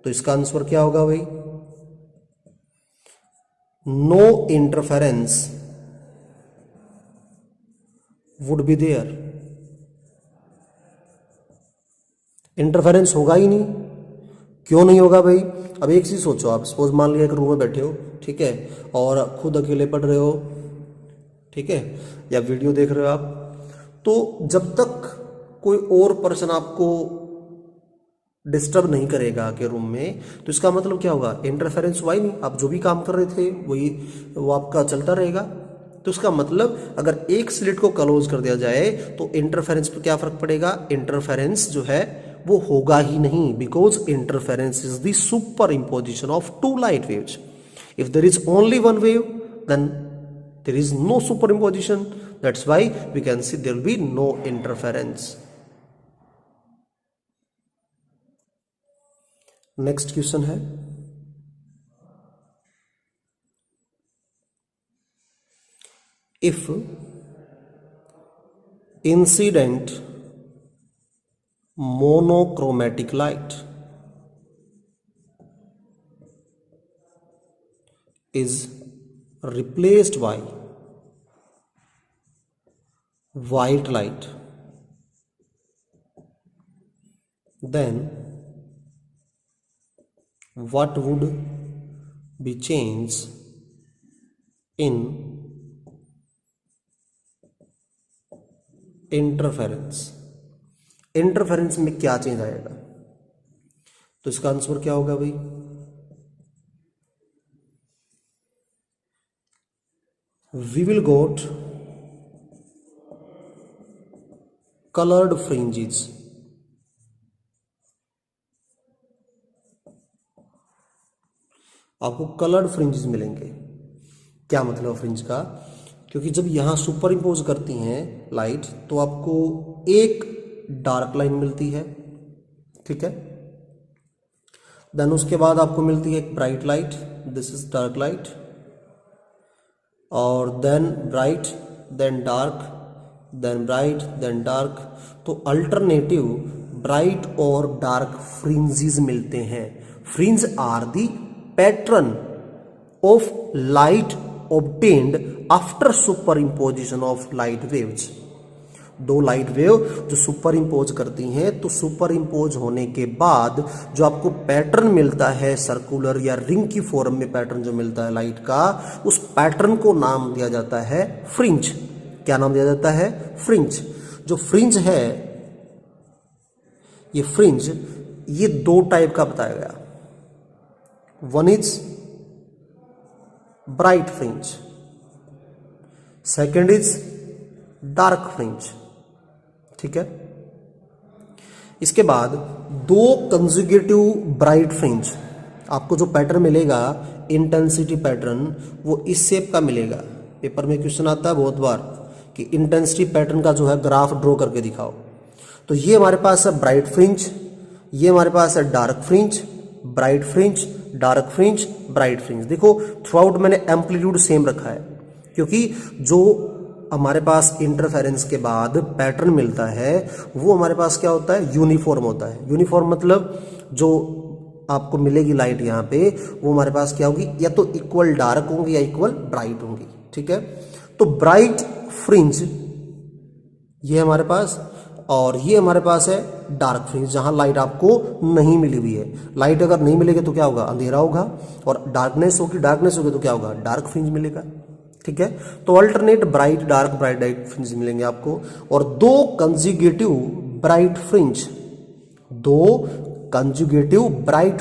तो इसका आंसर क्या होगा भाई? No interference would be there. Interference होगा ही नहीं। क्यों नहीं होगा भाई? अब एक चीज सोचो, आप सपोज मान लिया एक रूम में बैठे हो, ठीक है, और खुद अकेले पढ़ रहे हो, ठीक है, या वीडियो देख रहे हो आप, तो जब तक कोई और पर्सन आपको डिस्टर्ब नहीं करेगा के रूम में, तो इसका मतलब क्या होगा? इंटरफेरेंस हुआ ही नहीं। आप जो भी काम कर रहे थे वही वो आपका चलता रहेगा। तो इसका मतलब अगर एक स्लिट को क्लोज कर दिया जाए तो इंटरफेरेंस पर क्या फर्क पड़ेगा? इंटरफेरेंस जो है वो होगा ही नहीं, because interference is the superposition of two light waves. If there is only one wave then there is no superposition, that's why we can see there will be no interference. Next question है, if incident monochromatic light is replaced by white light, then what would be changed in interference? Interference में क्या change आएगा? तो इसका answer क्या होगा भाई? We will got coloured fringes. आपको कलर्ड फ्रिंजेस मिलेंगे। क्या मतलब फ्रिंज का? क्योंकि जब यहां सुपर इंपोज करती हैं लाइट तो आपको एक डार्क लाइन मिलती है, ठीक है, देन उसके बाद आपको मिलती है एक bright light, this is dark light, और then bright, then dark, then bright, then dark. तो अल्टरनेटिव ब्राइट और डार्क फ्रिंजेस मिलते हैं। Fringe are the pattern of light obtained after superposition of light waves. दो light wave जो superimpose करती हैं, तो सुपर इंपोज होने के बाद जो आपको पैटर्न मिलता है सर्कुलर या रिंग की फॉर्म में पैटर्न जो मिलता है लाइट का, उस पैटर्न को नाम दिया जाता है फ्रिंज। क्या नाम दिया जाता है? फ्रिंज। जो फ्रिंज है, ये फ्रिंज ये दो टाइप का बताया गया। One is bright fringe, second is dark fringe, ठीक है। इसके बाद दो कंजुगेटिव ब्राइट फ्रिंज, आपको जो पैटर्न मिलेगा इंटेंसिटी पैटर्न वो इस शेप का मिलेगा। पेपर में क्वेश्चन आता है बहुत बार कि इंटेंसिटी पैटर्न का जो है ग्राफ ड्रॉ करके दिखाओ। तो ये हमारे पास है ब्राइट फ्रिंज, ये हमारे पास है dark fringe, bright fringe, dark fringe, bright fringe. देखो थ्रू आउट मैंने एम्पलीट्यूड सेम रखा है, क्योंकि जो हमारे पास इंटरफेरेंस के बाद पैटर्न मिलता है वो हमारे पास क्या होता है? यूनिफॉर्म होता है। यूनिफॉर्म मतलब जो आपको मिलेगी लाइट यहाँ पे वो हमारे पास क्या होगी? या तो इक्वल डार्क होंगी या इक्वल ब्राइट होंगी, ठीक है। तो ब्राइट फ्रिंज ये हमारे पास, और ये हमारे पास है डार्क फ्रिंज जहां लाइट आपको नहीं मिली हुई है। लाइट अगर नहीं मिलेगी तो क्या होगा? अंधेरा होगा, और डार्कनेस होगी तो क्या होगा? डार्क फ्रिंज मिलेगा, ठीक है। तो अल्टरनेट ब्राइट डार्क फ्रिंज मिलेंगे आपको। और दो कंजुगेटिव ब्राइट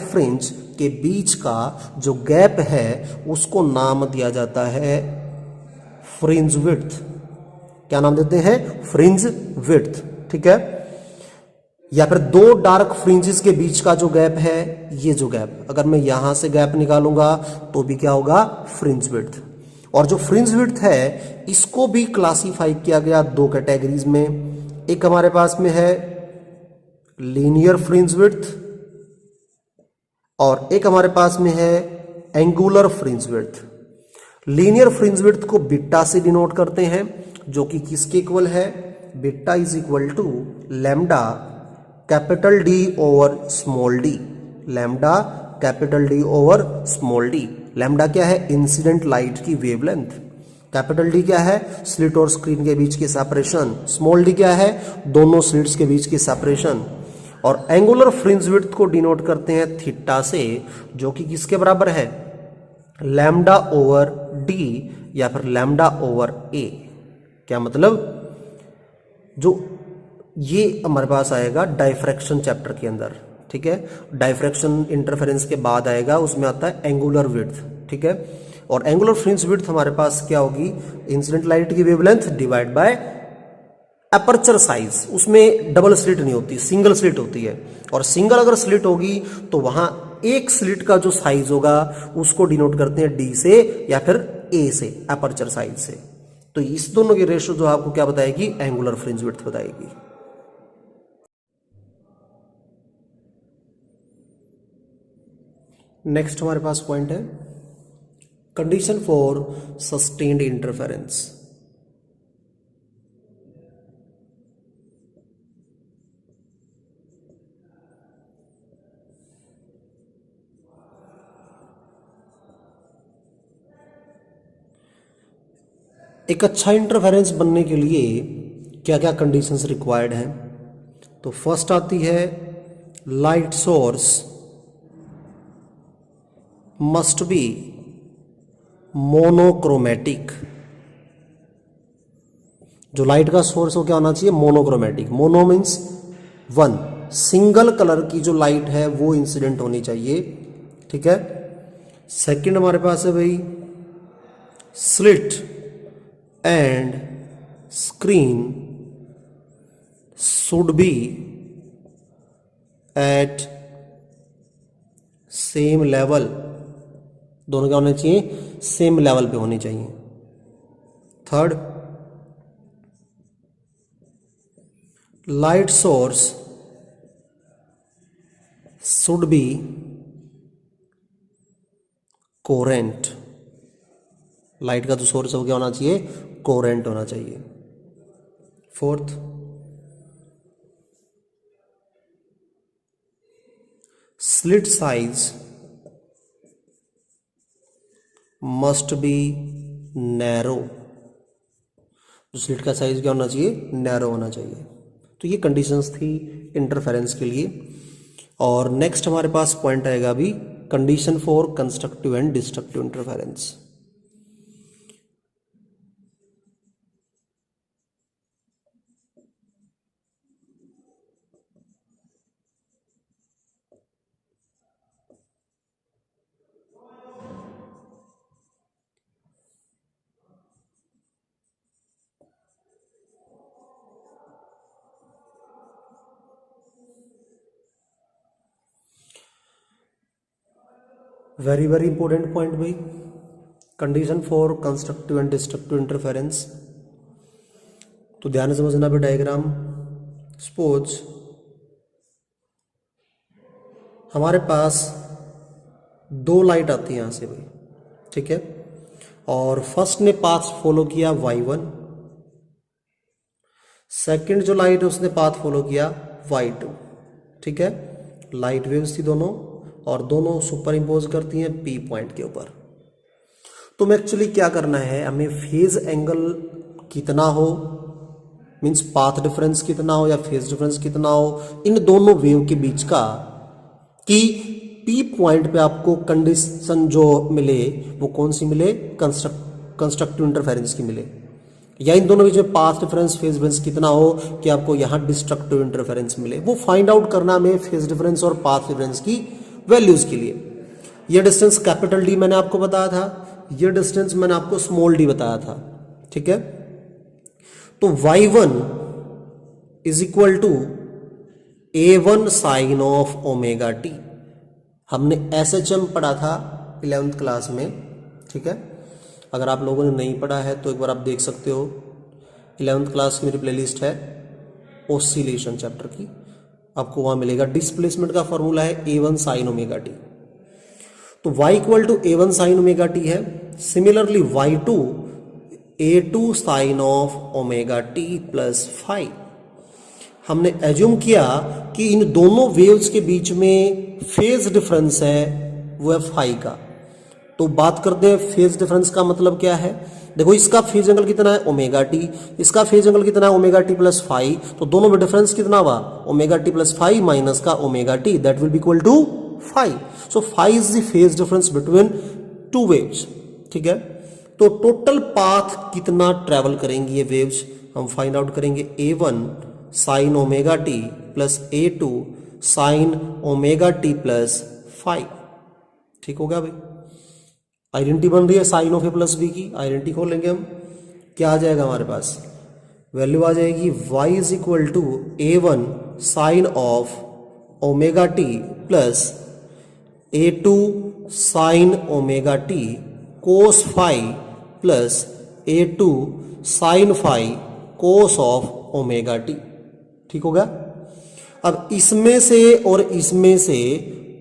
फ्रिंज के बीच का जो गैप है उसको नाम दिया जाता है फ्रिंज विड्थ। क्या नाम देते हैं? Fringe width. ठीक है, या फिर दो डार्क फ्रिंजेस के बीच का जो गैप है, ये जो गैप, अगर मैं यहां से गैप निकालूंगा तो भी क्या होगा? Fringe width. और जो फ्रिंज विड्थ है इसको भी क्लासिफाई किया गया दो कैटेगरीज में। एक हमारे पास में है लीनियर फ्रिंज विड्थ और एक हमारे पास में है angular fringe width. Linear fringe width को बीटा से डिनोट करते हैं, जो कि किसके इक्वल है? Beta is equal to lambda capital D over small D. Lambda capital D over small D. Lambda क्या है? इंसिडेंट लाइट की वेवलेंथ। कैपिटल डी क्या है? स्लिट और स्क्रीन के बीच की सेपरेशन। स्मॉल डी क्या है? दोनों स्लिट्स के बीच की सेपरेशन। और एंगुलर फ्रिंज विड्थ को डिनोट करते हैं थीटा से, जो कि किसके बराबर है? लैम्डा ओवर डी या फिर लैम्डा ओवर ए। क्या मतलब? जो ये हमारे पास आएगा डाइफ्रैक्शन चैप्टर के अंदर। ठीक है, डाइफ्रैक्शन इंटरफेरेंस के बाद आएगा, उसमें आता है एंगुलर विड्थ। ठीक है, और एंगुलर फ्रिंज विड्थ हमारे पास क्या होगी? इंसिडेंट लाइट की wavelength divide by aperture size. उसमें डबल स्लिट नहीं होती, सिंगल स्लिट होती है। और सिंगल अगर स्लिट होगी तो वहां एक स्लिट का जो साइज होगा उसको डिनोट करते हैं डी से या फिर ए से, अपर्चर साइज से। तो इस दोनों की रेशियो जो आपको क्या बताएगी? एंगुलर फ्रिंज विड्थ बताएगी। नेक्स्ट हमारे पास पॉइंट है कंडीशन फॉर सस्टेन्ड इंटरफेरेंस। एक अच्छा इंटरफेरेंस बनने के लिए क्या क्या कंडीशंस रिक्वायर्ड हैं? तो फर्स्ट आती है light source must be monochromatic. जो लाइट का सोर्स हो क्या होना चाहिए? Monochromatic. Mono means one, single colour की जो लाइट है वो इंसिडेंट होनी चाहिए। ठीक है, सेकंड हमारे पास है भाई slit and screen should be at same level। दोनों क्या होने चाहिए? सेम लेवल पे होनी चाहिए। Third, light source should be coherent. Light का जो सोर्स है वो क्या होना चाहिए? कोरेंट होना चाहिए। Fourth, slit size must be narrow. जो स्लिट का साइज क्या होना चाहिए? नैरो होना चाहिए। तो ये कंडीशंस थी इंटरफेरेंस के लिए। और नेक्स्ट हमारे पास पॉइंट आएगा अभी condition for constructive and destructive interference. Very very important point भाई, condition for constructive and destructive interference. तो ध्यान से समझना भी डायग्राम। सपोज हमारे पास दो लाइट आती है यहां से भाई। ठीक है, और फर्स्ट ने पाथ फॉलो किया y1, सेकंड जो लाइट है उसने पाथ फॉलो किया y2। ठीक है, लाइट वेव्स थी दोनों, और दोनों सुपर इम्पोज करती हैं P पॉइंट के ऊपर। तो हमें एक्चुअली क्या करना है? हमें फेज एंगल कितना हो, मींस पाथ डिफरेंस कितना हो या फेज डिफरेंस कितना हो इन दोनों वेव के बीच का, कि P पॉइंट पे आपको कंडीशन जो मिले वो कौन सी मिले? कंस्ट्रक्टिव इंटरफेरेंस की मिले, या इन दोनों बीच में पाथ डिफरेंस फेज डिफरेंस कितना हो कि आपको यहां डिस्ट्रक्टिव इंटरफेरेंस मिले। वो फाइंड आउट करना हमें फेज डिफरेंस और पाथ डिफरेंस की वैल्यूज के लिए। ये डिस्टेंस कैपिटल डी मैंने आपको बताया था, ये डिस्टेंस मैंने आपको स्मॉल डी बताया था, ठीक है। तो y1 is equal to a1 sine of omega T. हमने SHM पढ़ा था 11th क्लास में, ठीक है। अगर आप लोगों ने नहीं पढ़ा है तो एक बार आप देख सकते हो, 11th क्लास की मेरी प्लेलिस्ट है ऑसिलेशन चैप्टर की, आपको वहां मिलेगा। डिस्प्लेसमेंट का फॉर्मूला है a1 साइन ओमेगा टी, तो y equal to a1 sine omega t है। Similarly y2 a2 sine of omega T plus five. हमने एज्यूम किया कि इन दोनों वेव्स के बीच में फेज डिफरेंस है वो है फाई का। तो बात करते हैं फेज डिफरेंस का मतलब क्या है। देखो इसका फेज एंगल कितना है ओमेगा टी, इसका फेज एंगल कितना है ओमेगा टी प्लस फाइव, तो दोनों में डिफरेंस कितना हुआ omega T plus five minus का omega t, that will be equal to five. So five is the phase difference between two waves, ठीक है। तो टोटल पाथ कितना ट्रेवल करेंगी ये वेव्स हम फाइंड आउट करेंगे। a1 sine omega T plus a2 sine omega T plus five, ठीक हो गया भाई। आइडेंटिटी बन रही है sine of A plus B की, आइडेंटिटी खोलेंगे हम, क्या आ जाएगा हमारे पास, वैल्यू आ जाएगी y is equal to a1 sine of omega T plus a2 sine omega T cos five plus a2 sine five cos of omega T, ठीक हो गया। अब इसमें से और इसमें से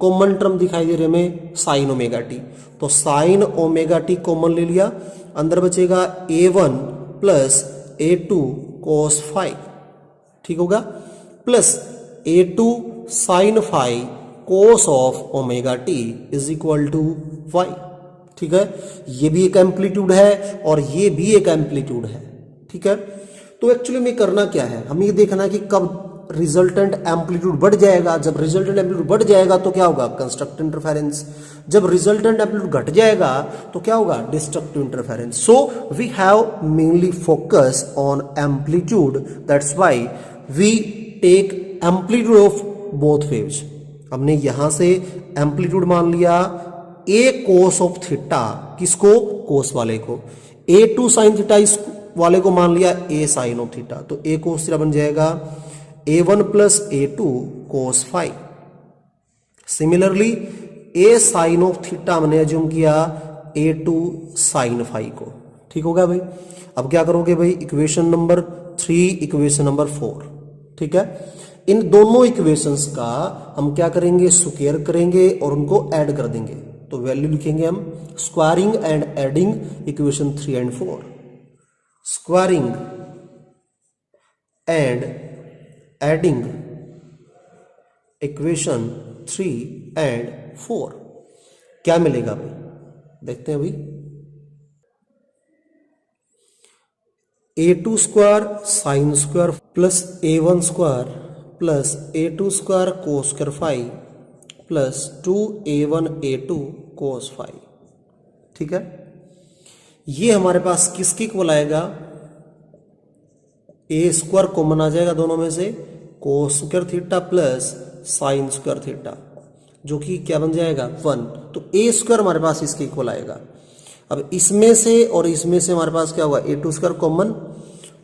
कॉमन टर्म दिखाई दे रहे हमें साइन ओमेगा टी, तो साइन ओमेगा टी कॉमन ले लिया, अंदर बचेगा a1 plus a2 cos five, ठीक होगा, plus a2 sine five cos of omega T is equal to y, ठीक है। ये भी एक एम्पलीट्यूड है और ये भी एक एम्पलीट्यूड है, ठीक है। तो एक्चुअली में करना क्या है, हमें ये देखना है कि कब रिजल्टेंट एम्पलीट्यूड बढ़ जाएगा। जब रिजल्टेंट एम्पलीट्यूड बढ़ जाएगा तो क्या होगा कंस्ट्रक्टिव इंटरफेरेंस, जब रिजल्टेंट एम्पलीट्यूड घट जाएगा तो क्या होगा destructive interference. So we have mainly focus on amplitude, that's why we take amplitude of both waves. हमने यहां से एम्पलीट्यूड मान लिया a कोस ऑफ थीटा, किसको कोस वाले को, a2 साइन थीटा इस वाले को मान लिया a साइन ऑफ थीटा, तो a कोस थीटा बन जाएगा a1 plus a2 cos five. Similarly a sine of theta हमने एज्यूम किया a2 साइन फाइव को, ठीक होगा भाई। अब क्या करोगे भाई, इक्वेशन नंबर 3 इक्वेशन नंबर 4, ठीक है। इन दोनों इक्वेशंस का हम क्या करेंगे स्क्वायर करेंगे और उनको ऐड कर देंगे, तो वैल्यू लिखेंगे हम squaring and adding equation 3 and 4, squaring and adding equation 3 and 4 क्या मिलेगा भाई, देखते हैं भाई। a2 square sine square plus a1 square plus a2 square कोस square five plus 2a1 a2 cos five, ठीक है। ये हमारे पास किसके इक्वल आएगा, ए स्क्वायर कॉमन आ जाएगा दोनों में से, cos square theta plus sine square theta, जो कि क्या बन जाएगा 1, तो ए स्क्वायर हमारे पास इसके इक्वल आएगा। अब इसमें से और इसमें से हमारे पास क्या होगा a2 स्क्वायर कॉमन,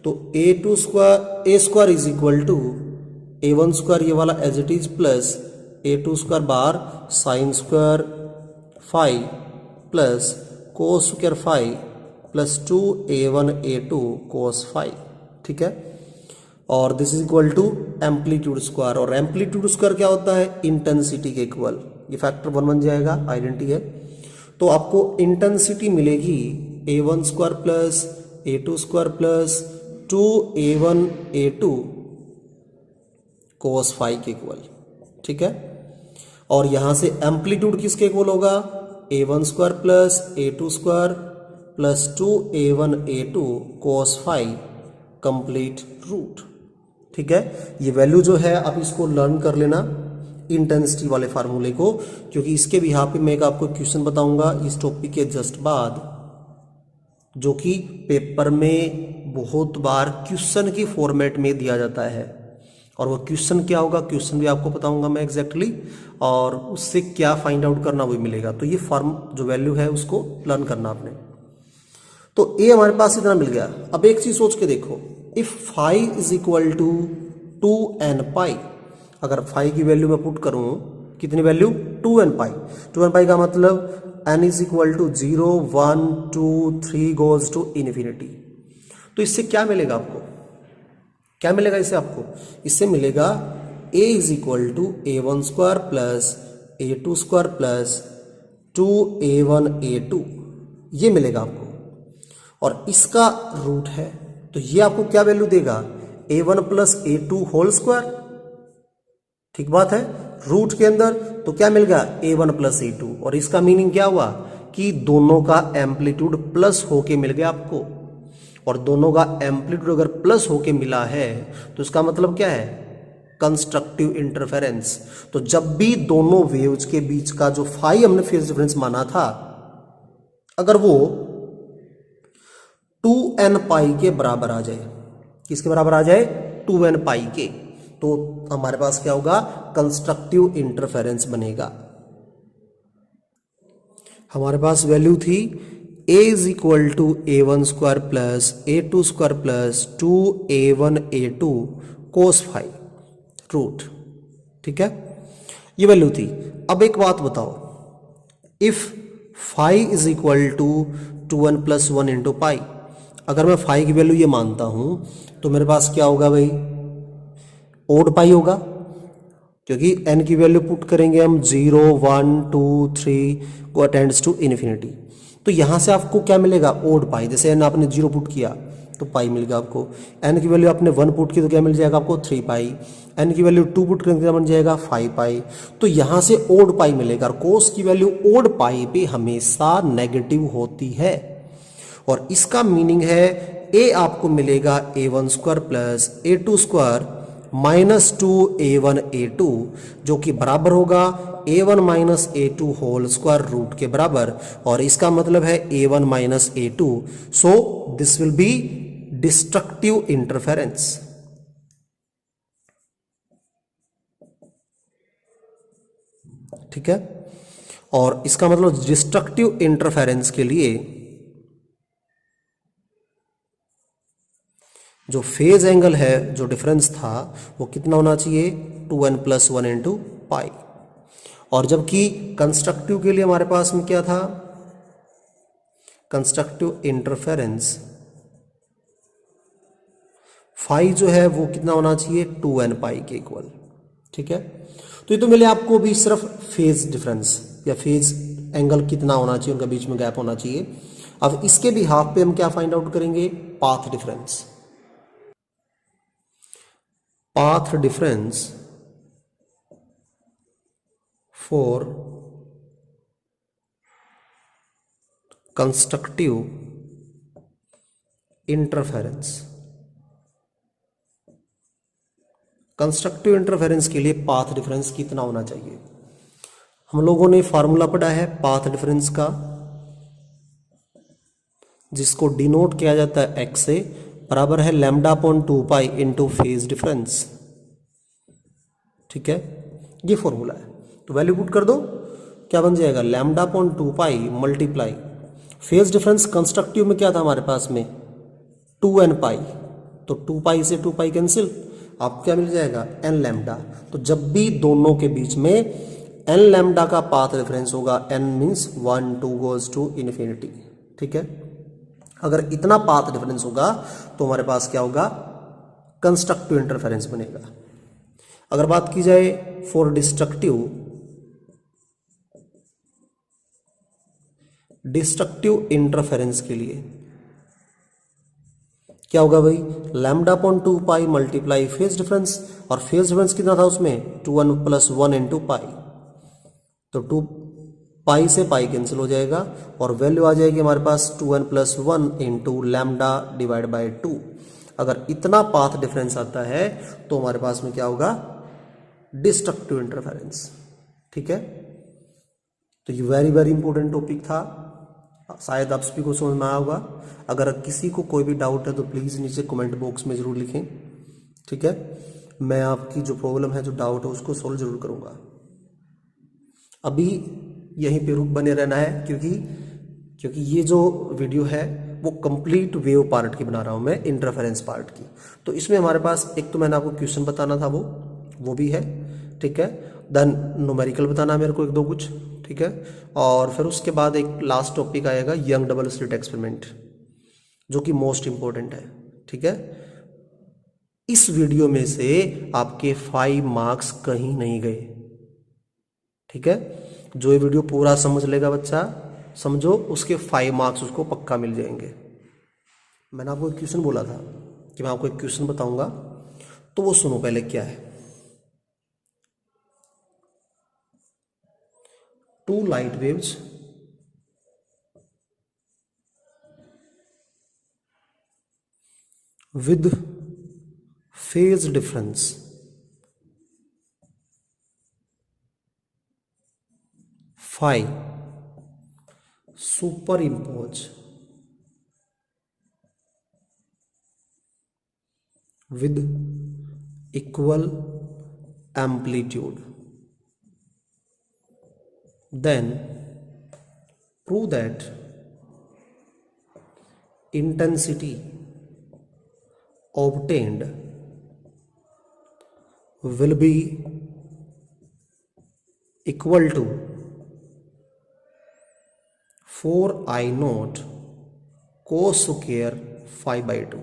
तो a2 square A square is equal to a1 square ये वाला as it is plus a2 square बार sine square five plus cos square five plus 2a1 a2 cos five, ठीक है। और this is equal to amplitude square, और amplitude square क्या होता है इंटेंसिटी के इक्वल, ये फैक्टर 1 बन जाएगा, आइडेंटिटी है। तो आपको इंटेंसिटी मिलेगी a1 square plus a2 square plus 2a1 a2 cos five के इक्वल, ठीक है। और यहां से एम्पलीट्यूड किसके इक्वल होगा a1 square plus a2 square plus 2a1 a2 cos five complete root, ठीक है। ये वैल्यू जो है आप इसको लर्न कर लेना इंटेंसिटी वाले फार्मूले को, क्योंकि इसके भी यहाँ पे मैं एक आपको क्वेश्चन बताऊंगा इस टॉपिक के जस्ट बाद, जो कि पेपर में बहुत बार क्वेश्चन की फॉर्मेट में दिया जाता है। और वो क्वेश्चन क्या होगा, क्वेश्चन भी आपको बताऊंगा मैं एग्जैक्टली, और उससे क्या फाइंड आउट करना वो मिलेगा। तो ये फॉर्म जो वैल्यू है उसको लर्न करना आपने। तो ए हमारे पास इतना मिल गया। अब एक चीज सोच के देखो, if phi is equal to 2n pi, अगर फाई की वैल्यू मैं पुट करूं, कितनी वैल्यू, 2n पाई। 2n पाई का मतलब n is equal to 0 1 2 3 goes to infinity. तो इससे क्या मिलेगा आपको, क्या मिलेगा इससे आपको, इससे मिलेगा a is equal to a1 square plus a2 square plus 2a1 a2, ये मिलेगा आपको। और इसका रूट है, तो ये आपको क्या वैल्यू देगा, a1 plus a2 whole square. ठीक बात है, रूट के अंदर तो क्या मिल गया, a1 प्लस a2, और इसका मीनिंग क्या हुआ कि दोनों का एम्पलीट्यूड प्लस होके मिल गया आपको। और दोनों का एम्पलीट्यूड अगर प्लस होके मिला है तो इसका मतलब क्या है, कंस्ट्रक्टिव इंटरफेरेंस। तो जब भी दोनों वेव्स के बीच का जो फाई हमने फेज डिफरेंस माना था, अगर वो 2n पाई के बराबर आ जाए, किसके बराबर आ जाए, 2n पाई के, तो हमारे पास क्या होगा, कंस्ट्रक्टिव इंटरफेरेंस बनेगा। हमारे पास वैल्यू थी a is equal to a1 square plus a2 square plus 2a1 a2 cos phi root. ठीक है, ये वैल्यू थी। अब एक बात बताओ, if phi is equal to 2n plus 1 into pi, अगर मैं फाई की वैल्यू ये मानता हूं तो मेरे पास क्या होगा भाई, ओड पाई होगा, क्योंकि n की वैल्यू पुट करेंगे हम 0 1 2 3 को अटेंड्स टू इन्फिनिटी। तो यहां से आपको क्या मिलेगा, ओड पाई। जैसे n आपने 0 पुट किया तो पाई मिल गया आपको, n की वैल्यू आपने 1 पुट की तो क्या मिल जाएगा आपको, 3 पाई, n की वैल्यू 2 पुट करेंगे बन जाएगा 5 पाई। तो यहां से ओड पाई मिलेगा, और कोस की वैल्यू ओड पाई पे हमेशा नेगेटिव होती है। और इसका मीनिंग है a आपको मिलेगा a1 square plus a2 square minus 2a1 a2, जो कि बराबर होगा a1 minus a2 whole square root के बराबर। और इसका मतलब है a1 minus a2, so this will be destructive interference. ठीक है, और इसका मतलब डिस्ट्रक्टिव इंटरफेरेंस के लिए जो फेज एंगल है, जो डिफरेंस था, वो कितना होना चाहिए, 2n प्लस 1 इंटू पाई। और जबकि कंस्ट्रक्टिव के लिए हमारे पास में क्या था, कंस्ट्रक्टिव इंटरफेरेंस फाई जो है वो कितना होना चाहिए, 2n पाई के इक्वल। ठीक है, तो ये तो मिले आपको भी सिर्फ फेज डिफरेंस या फेज एंगल कितना होना चाहिए, उनका बीच में गैप होना चाहिए। अब इसके भी हाफ पे हम क्या फाइंड आउट करेंगे, path difference. path difference for constructive interference। Constructive interference के लिए पाथ डिफरेंस कितना होना चाहिए, हम लोगों ने फॉर्मूला पढ़ा है पाथ डिफरेंस का, जिसको डिनोट किया जाता है x से, बराबर है lambda upon 2 pi into phase difference. ठीक है, ये फॉर्मूला है। तो वैल्यू पुट कर दो, क्या बन जाएगा, लैम्डा अपॉन 2 पाई मल्टीप्लाई फेज डिफरेंस कंस्ट्रक्टिव में क्या था हमारे पास में, 2n पाई, तो 2 पाई से 2 पाई कैंसिल, आपको क्या मिल जाएगा, n लैम्डा। तो जब भी दोनों के बीच में n लैम्डा का पाथ डिफरेंस होगा, n means 1 2 goes to infinity. ठीक है, अगर इतना पाथ डिफरेंस होगा तो हमारे पास क्या होगा, कंस्ट्रक्टिव इंटरफेरेंस बनेगा। अगर बात की जाए फॉर डिस्ट्रक्टिव इंटरफेरेंस के लिए क्या होगा भाई, लैम्डा अपॉन 2 पाई मल्टीप्लाई फेज डिफरेंस, और फेज डिफरेंस कितना था उसमें, 2n प्लस 1 इंटू पाई, तो 2 पाई से पाई कैंसिल हो जाएगा और वैल्यू आ जाएगी हमारे पास 2n plus 1 into lambda divide by 2। अगर इतना पाथ डिफरेंस आता है तो हमारे पास में क्या होगा, डिस्ट्रक्टिव इंटरफेरेंस। ठीक है, तो ये वेरी वेरी इंपॉर्टेंट टॉपिक था, शायद आप सभी को समझ में आया होगा। अगर किसी को कोई भी डाउट है तो प्लीज़ नीचे कमेंट बॉक्स में ज़रूर लिखें। ठीक है, मैं आपकी जो प्रॉब्लम है, जो डाउट है, उसको सॉल्व जरूर करूँगा। अभी यहीं पे रुक बने रहना है, क्योंकि ये जो वीडियो है वो कंप्लीट वेव पार्ट की बना रहा हूँ मैं, इंटरफेरेंस पार्ट की। तो इसमें हमारे पास एक तो मैंने आपको क्वेश्चन बताना था, वो भी है, ठीक है। देन न्यूमेरिकल बताना मेरे को एक दो कुछ, ठीक है। और फिर उसके बाद एक लास्ट टॉपिक आएगा यंग डबल स्लिट एक्सपेरिमेंट, जो कि मोस्ट इंपॉर्टेंट है, ठीक है। इस वीडियो में से आपके 5 मार्क्स कहीं नहीं गए, ठीक है। जो ये वीडियो पूरा समझ लेगा बच्चा, समझो, उसके 5 मार्क्स उसको पक्का मिल जाएंगे। मैंने आपको एक क्वेश्चन बोला था कि मैं आपको एक क्वेश्चन बताऊंगा, तो वो सुनो पहले क्या है। 2 light waves with phase difference phi superimpose with equal amplitude, then prove that intensity obtained will be equal to 4I naught cos square phi by 2।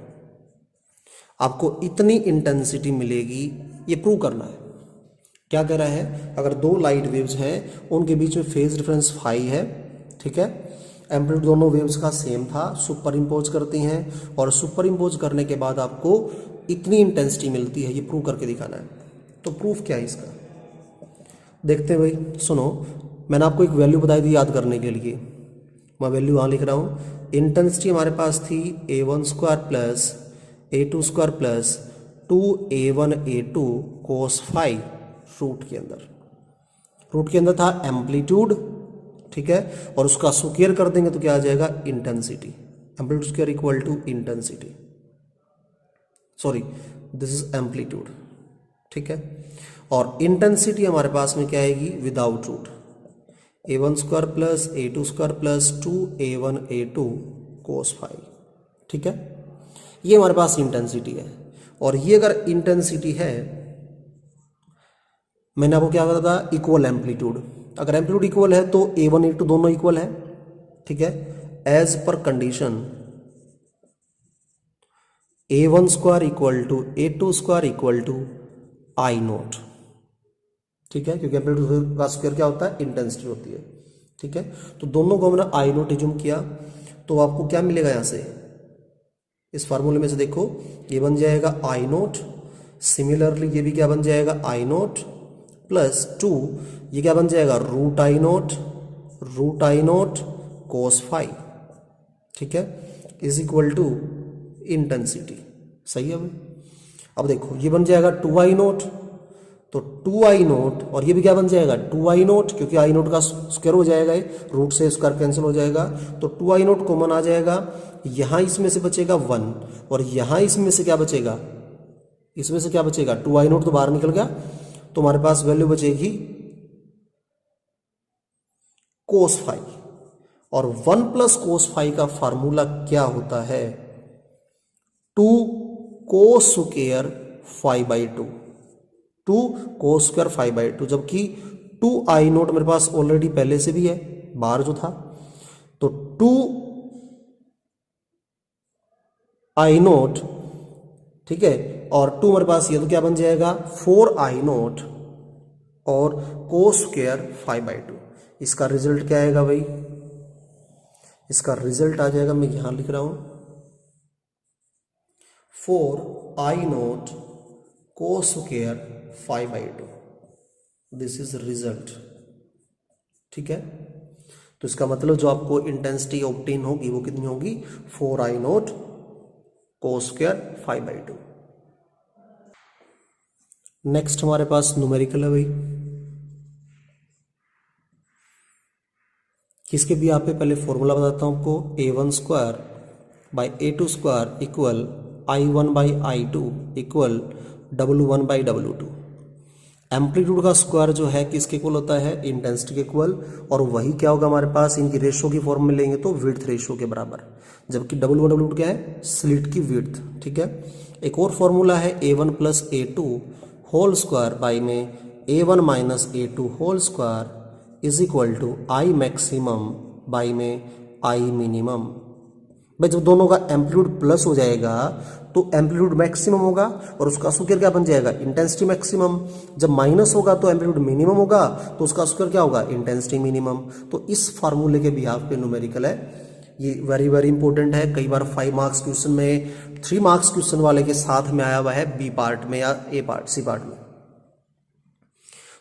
आपको इतनी इंटेंसिटी मिलेगी, ये प्रूव करना है। क्या कह रहा है, अगर 2 लाइट वेव्स हैं, उनके बीच में फेज डिफरेंस फाई है, ठीक है। एम्पलीट्यूड दोनों वेव्स का सेम था, सुपर इम्पोज करती हैं, और सुपर इम्पोज करने के बाद आपको इतनी इंटेंसिटी मिलती है, ये प्रूव करके दिखाना है। तो प्रूफ क्या है इसका, देखते हैं भाई। सुनो, मैंने आपको एक वैल्यू बताई थी याद करने के लिए, मैं वैल्यू वहाँ लिख रहा हूँ। इंटेंसिटी हमारे पास थी A1 square plus A2 square plus 2A1 A2 cos phi, root के अंदर था एम्पलीट्यूड, ठीक है, और उसका स्क्वायर कर देंगे तो क्या आ जाएगा, intensity. Amplitude square equal to intensity, sorry this is amplitude, ठीक है। और इंटेंसिटी हमारे पास में क्या आएगी, without root, A1 square plus A2 square plus 2A1 A2 cos phi, ठीक है। ये हमारे पास इंटेंसिटी है, और ये अगर इंटेंसिटी है, मैंने आपको क्या बताया था, इक्वल एम्पलीट्यूड। अगर एम्पलीट्यूड इक्वल है तो A1 A2 दोनों इक्वल है, ठीक है। एज पर condition A1 square equal to A2 square equal to I naught, ठीक है, क्योंकि एम्पलीट्यूड का स्क्वायर क्या होता है, इंटेंसिटी होती है, ठीक है। तो दोनों को हमने I नोट एज्यूम किया, तो आपको क्या मिलेगा यहां से, इस फार्मूले में से देखो, ये बन जाएगा I नोट, सिमिलरली ये भी क्या बन जाएगा, I नोट प्लस 2, ये क्या बन जाएगा, root I naught cos phi, ठीक है, इज इक्वल टू इंटेंसिटी। सही है भाई। अब देखो ये बन जाएगा 2I नोट, तो 2I नोट, और ये भी क्या बन जाएगा, 2I नोट, क्योंकि I नोट का स्क्वायर हो जाएगा, रूट से स्क्वायर कैंसिल हो जाएगा, तो 2I नोट कॉमन आ जाएगा। यहां इसमें से बचेगा 1, और यहां इसमें से क्या बचेगा, 2I नोट तो बाहर निकल गया, तो हमारे पास वैल्यू बचेगी कोस फाई, और 1 प्लस कोस फाई का फार्मूला क्या होता है, 2 cos square phi by 2, 2 cos square phi by 2, जबकि 2I नोट मेरे पास ऑलरेडी पहले से भी है, बाहर जो था, तो 2I नोट, ठीक है, और 2 हमारे पास ये तो क्या बन जाएगा, 4I नोट और कोस स्क्वायर फाई बाई 2। इसका रिजल्ट क्या आएगा भाई, इसका रिजल्ट आ जाएगा, मैं यहां लिख रहा हूं, 4I naught cos square phi by 2, this is result, ठीक है। तो इसका मतलब जो आपको इंटेंसिटी ऑब्टेन होगी वो कितनी होगी, 4I naught cos square phi by 2। Next हमारे पास न्यूमेरिकल है भाई, किसके भी यहाँ पे पहले फॉर्मूला बताता हूँ आपको, A1 square by A2 square equal I1 by I2 equal W1/W2। Amplitude का स्क्वायर जो है किसके इक्वल होता है, इंटेंसिटी के इक्वल, और वही क्या होगा हमारे पास, इनकी रेशो की फॉर्म में लेंगे तो विड्थ रेशो के बराबर, जबकि W1/W2 क्या है, स्लिट की विड्थ। ठीक है, एक और फॉर्मूला है A1 + A2 whole square by में A1 - A2 whole square is equal to I maximum by में I मिनिमम। भाई जब दोनों का एम्पलीट्यूड प्लस हो जाएगा तो एम्पलीट्यूड मैक्सिमम होगा और उसका स्क्वायर क्या बन जाएगा, इंटेंसिटी मैक्सिमम। जब माइनस होगा तो एम्पलीट्यूड मिनिमम होगा तो उसका स्क्वायर क्या होगा, इंटेंसिटी मिनिमम। तो इस फार्मूले के बिहाफ पे न्यूमेरिकल है, ये वेरी वेरी इंपॉर्टेंट है। कई बार 5 मार्क्स क्वेश्चन में 3 मार्क्स क्वेश्चन वाले के साथ में आया हुआ है, बी पार्ट में या ए पार्ट, सी पार्ट में।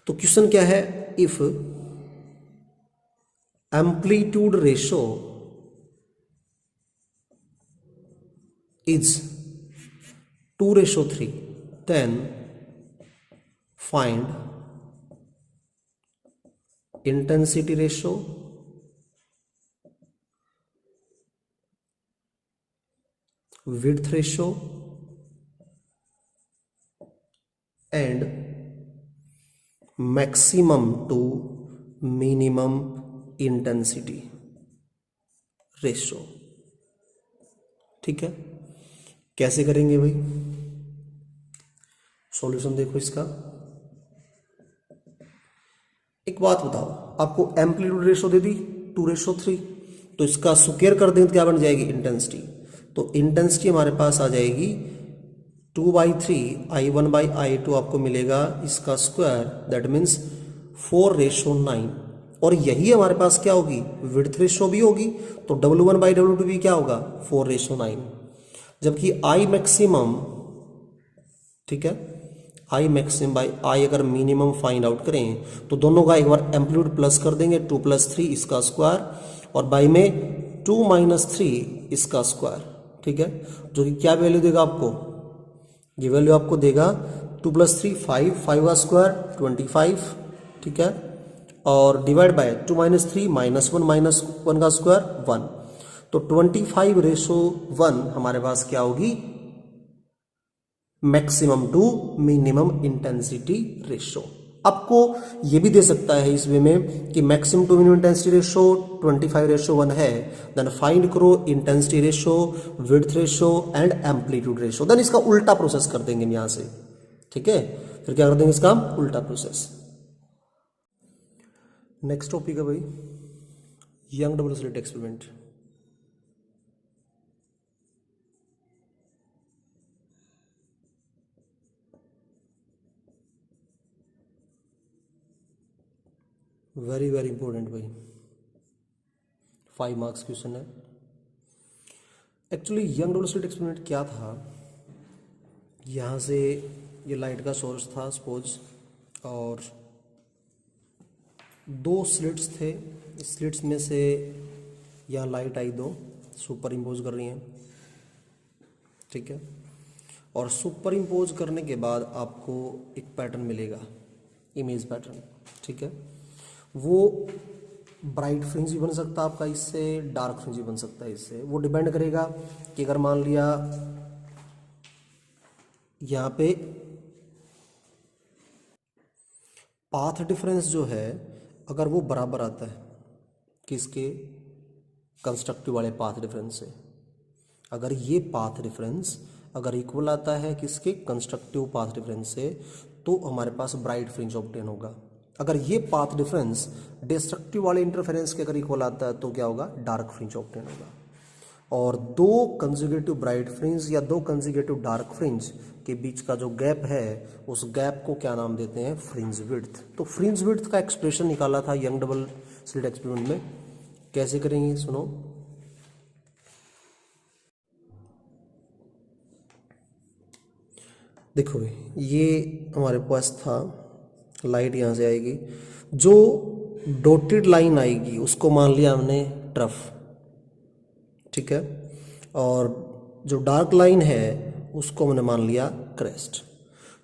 तो क्वेश्चन क्या है, if amplitude ratio is 2:3, then find intensity ratio, width ratio and maximum to minimum intensity ratio। ठीक है, कैसे करेंगे भाई, सॉल्यूशन देखो इसका। एक बात बताओ, आपको एम्पलीट्यूड रेशो दे दी 2:3, तो इसका स्क्वायर कर दें तो क्या बन जाएगी, इंटेंसिटी। तो इंटेंसिटी हमारे पास आ जाएगी 2/3 I1/I2 आपको मिलेगा, इसका स्क्वायर दैट मीन्स 4:9। और यही हमारे पास क्या होगी, विड्थ रेशो भी होगी, तो W1/W2 भी क्या होगा, 4:9। जबकि I मैक्सिमम, ठीक है, I मैक्सिमम बाई I अगर मिनिमम फाइंड आउट करें तो दोनों का एक बार एम्पलीट्यूड प्लस कर देंगे, 2 + 3 इसका स्क्वायर और बाई में 2 - 3 इसका स्क्वायर। ठीक है, जो कि क्या वैल्यू देगा आपको, ये वैल्यू आपको देगा 2 + 3 5, 5 का स्क्वायर 25। ठीक है, और डिवाइड बाय 2 - 3 -1 - 1 का स्क्वायर 1, तो 25:1 हमारे पास क्या होगी, maximum to minimum intensity ratio. आपको ये भी दे सकता है इस वे में कि maximum to minimum intensity ratio 25:1 है, देन फाइंड करो intensity ratio, width ratio and amplitude ratio. Then इसका उल्टा प्रोसेस कर देंगे यहां से। ठीक है, फिर क्या कर देंगे इसका उल्टा प्रोसेस। नेक्स्ट टॉपिक है भाई young double slit experiment. Very very important भाई, 5 मार्क्स क्वेश्चन है। Actually young double slit experiment क्या था, यहाँ से ये लाइट का सोर्स था सपोज, और 2 स्लिट्स थे, स्लिट्स में से यहाँ लाइट आई 2 सुपर इम्पोज कर रही हैं। ठीक है, और सुपर इम्पोज करने के बाद आपको एक पैटर्न मिलेगा, इमेज पैटर्न। ठीक है, वो ब्राइट फ्रिंज भी बन सकता है आपका इससे, डार्क फ्रिंज भी बन सकता है इससे। वो डिपेंड करेगा कि अगर मान लिया यहाँ पे पाथ डिफरेंस जो है अगर वो बराबर आता है किसके, कंस्ट्रक्टिव वाले पाथ डिफरेंस से, अगर ये पाथ डिफरेंस अगर इक्वल आता है किसके, कंस्ट्रक्टिव पाथ डिफरेंस से, तो हमारे पास ब्राइट फ्रिंज ऑब्टेन होगा। अगर ये पाथ डिफरेंस डिस्ट्रक्टिव वाले इंटरफेरेंस के अगर इक्वल आता है तो क्या होगा, डार्क फ्रिंज ऑब्टेन होगा। और 2 कंजुगेटिव ब्राइट फ्रिंज या 2 कंजुगेटिव डार्क फ्रिंज के बीच का जो गैप है उस गैप को क्या नाम देते हैं, फ्रिंज विड्थ। तो फ्रिंज विड्थ का एक्सप्रेशन निकाला था यंग डबल स्लिट एक्सपेरिमेंट में, कैसे करेंगे सुनो। देखो ये हमारे पास था, लाइट यहाँ से आएगी, जो डॉटेड लाइन आएगी उसको मान लिया हमने ट्रफ। ठीक है, और जो डार्क लाइन है उसको हमने मान लिया क्रेस्ट।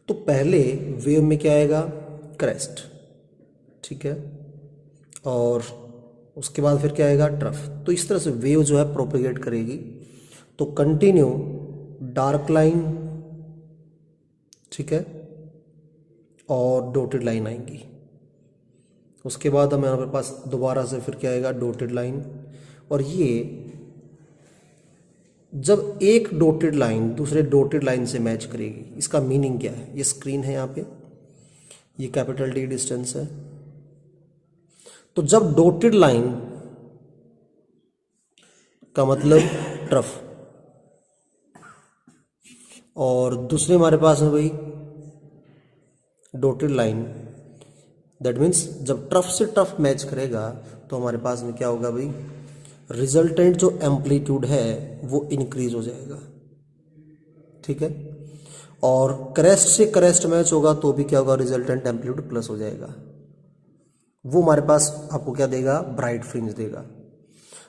तो पहले वेव में क्या आएगा, क्रेस्ट। ठीक है, और उसके बाद फिर क्या आएगा, ट्रफ। तो इस तरह से वेव जो है प्रोपेगेट करेगी। तो कंटिन्यू डार्क लाइन ठीक है, और डॉटेड लाइन आएंगी। उसके बाद हमारे पास दोबारा से फिर क्या आएगा, डॉटेड लाइन। और ये जब एक डॉटेड लाइन दूसरे डॉटेड लाइन से मैच करेगी, इसका मीनिंग क्या है, ये स्क्रीन है यहाँ पे, ये कैपिटल डी डिस्टेंस है। तो जब डॉटेड लाइन का मतलब ट्रफ, और दूसरे हमारे पास है भाई डॉटेड लाइन, दैट मीन्स जब ट्रफ से ट्रफ मैच करेगा तो हमारे पास में क्या होगा भाई, रिजल्टेंट जो एम्पलीट्यूड है वो इंक्रीज हो जाएगा। ठीक है, और क्रेस्ट से क्रेस्ट मैच होगा तो भी क्या होगा, रिजल्टेंट एम्पलीट्यूड प्लस हो जाएगा। वो हमारे पास आपको क्या देगा, ब्राइट फ्रिंज देगा।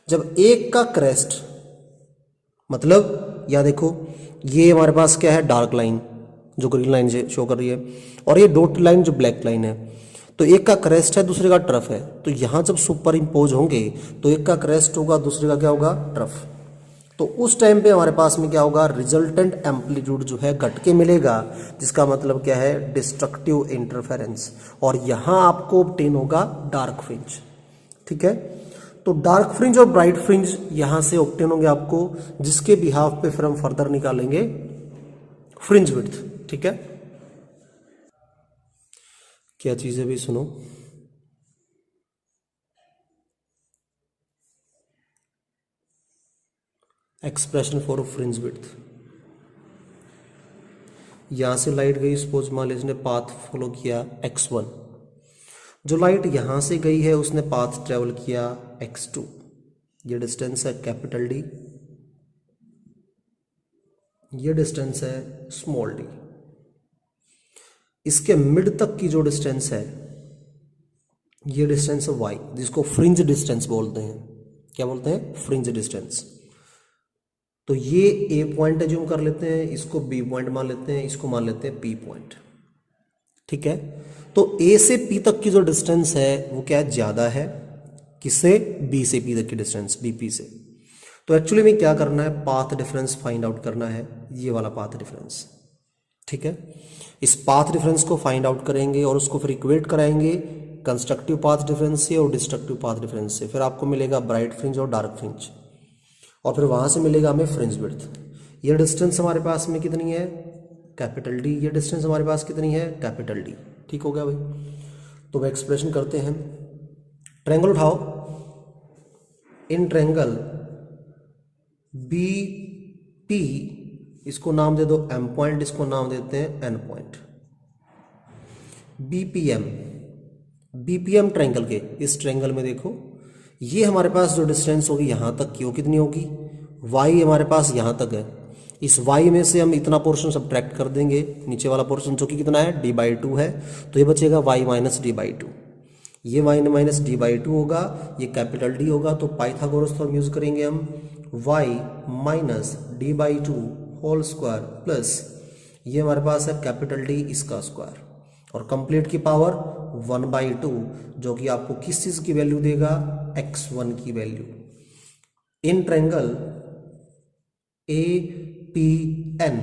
जब एक का क्रेस्ट मतलब, या देखो ये हमारे पास क्या है, डार्क लाइन जो ग्रीन लाइन से शो कर रही है, और ये डॉट लाइन जो ब्लैक लाइन है, तो एक का क्रेस्ट है दूसरे का ट्रफ है, तो यहां जब सुपर इम्पोज होंगे तो एक का क्रेस्ट होगा दूसरे का क्या होगा, ट्रफ। तो उस टाइम पे हमारे पास में क्या होगा, रिजल्टेंट एम्पलीट्यूड जो है घट के मिलेगा, जिसका मतलब क्या है, डिस्ट्रक्टिव इंटरफेरेंस, और यहां आपको ऑब्टेन होगा डार्क फ्रिंज। ठीक है, तो डार्क फ्रिंज और ब्राइट फ्रिंज यहां से ऑब्टेन होंगे आपको, जिसके बिहाफ पे फिर हम फर्दर निकालेंगे फ्रिंज विड्थ। ठीक है, क्या चीज़ है भी सुनो, एक्सप्रेशन फॉर फ्रिंज विड्थ। यहां से लाइट गई, सपोज मान लीजिए इसने पाथ फॉलो किया x1, जो लाइट यहां से गई है उसने पाथ ट्रेवल किया x2, ये डिस्टेंस है कैपिटल डी, ये डिस्टेंस है स्मॉल डी। इसके मिड तक की जो डिस्टेंस है ये डिस्टेंस है y, जिसको फ्रिंज डिस्टेंस बोलते हैं। क्या बोलते हैं, फ्रिंज डिस्टेंस। तो ये ए पॉइंट एज्यूम कर लेते हैं, इसको बी पॉइंट मान लेते हैं, इसको मान लेते हैं पी पॉइंट। ठीक है, तो ए से पी तक की जो डिस्टेंस है वो क्या है, ज्यादा है किससे, बी से पी तक की डिस्टेंस, बीपी से। तो एक्चुअली में क्या करना है, पाथ डिफरेंस फाइंड आउट करना है, ये वाला पाथ डिफरेंस। ठीक है, इस पाथ डिफरेंस को फाइंड आउट करेंगे और उसको फिर इक्वेट कराएंगे कंस्ट्रक्टिव पाथ डिफरेंस से और डिस्ट्रक्टिव पाथ डिफरेंस से। फिर आपको मिलेगा ब्राइट फ्रिंज और डार्क फ्रिंज, और फिर वहां से मिलेगा हमें फ्रिंज विड्थ। ये डिस्टेंस हमारे पास में कितनी है, कैपिटल डी, ये डिस्टेंस हमारे पास कितनी है, कैपिटल डी। ठीक हो गया भाई, तो वह एक्सप्रेशन करते हैं। ट्रायंगल उठाओ, इन ट्रायंगल बी पी, इसको नाम दे दो एम पॉइंट, इसको नाम देते हैं n point. BPM, BPM triangle के इस ट्रायंगल में देखो, ये हमारे पास जो डिस्टेंस होगी यहां तक की, वो कितनी होगी, y हमारे पास यहां तक है। इस y में से हम इतना पोर्शन सब्ट्रैक्ट कर देंगे, नीचे वाला पोर्शन जो कि कितना है, d/2 है, तो ये बचेगा y माइनस d/2। ये y माइनस d/2 होगा, ये कैपिटल D होगा, तो पाइथागोरस थ्योरम यूज करेंगे हम, y minus d/2 whole square plus ये हमारे पास है कैपिटल D इसका स्क्वायर, और कंप्लीट की पावर 1/2, जो कि आपको किस चीज की वैल्यू देगा, x1 की value. In triangle APN,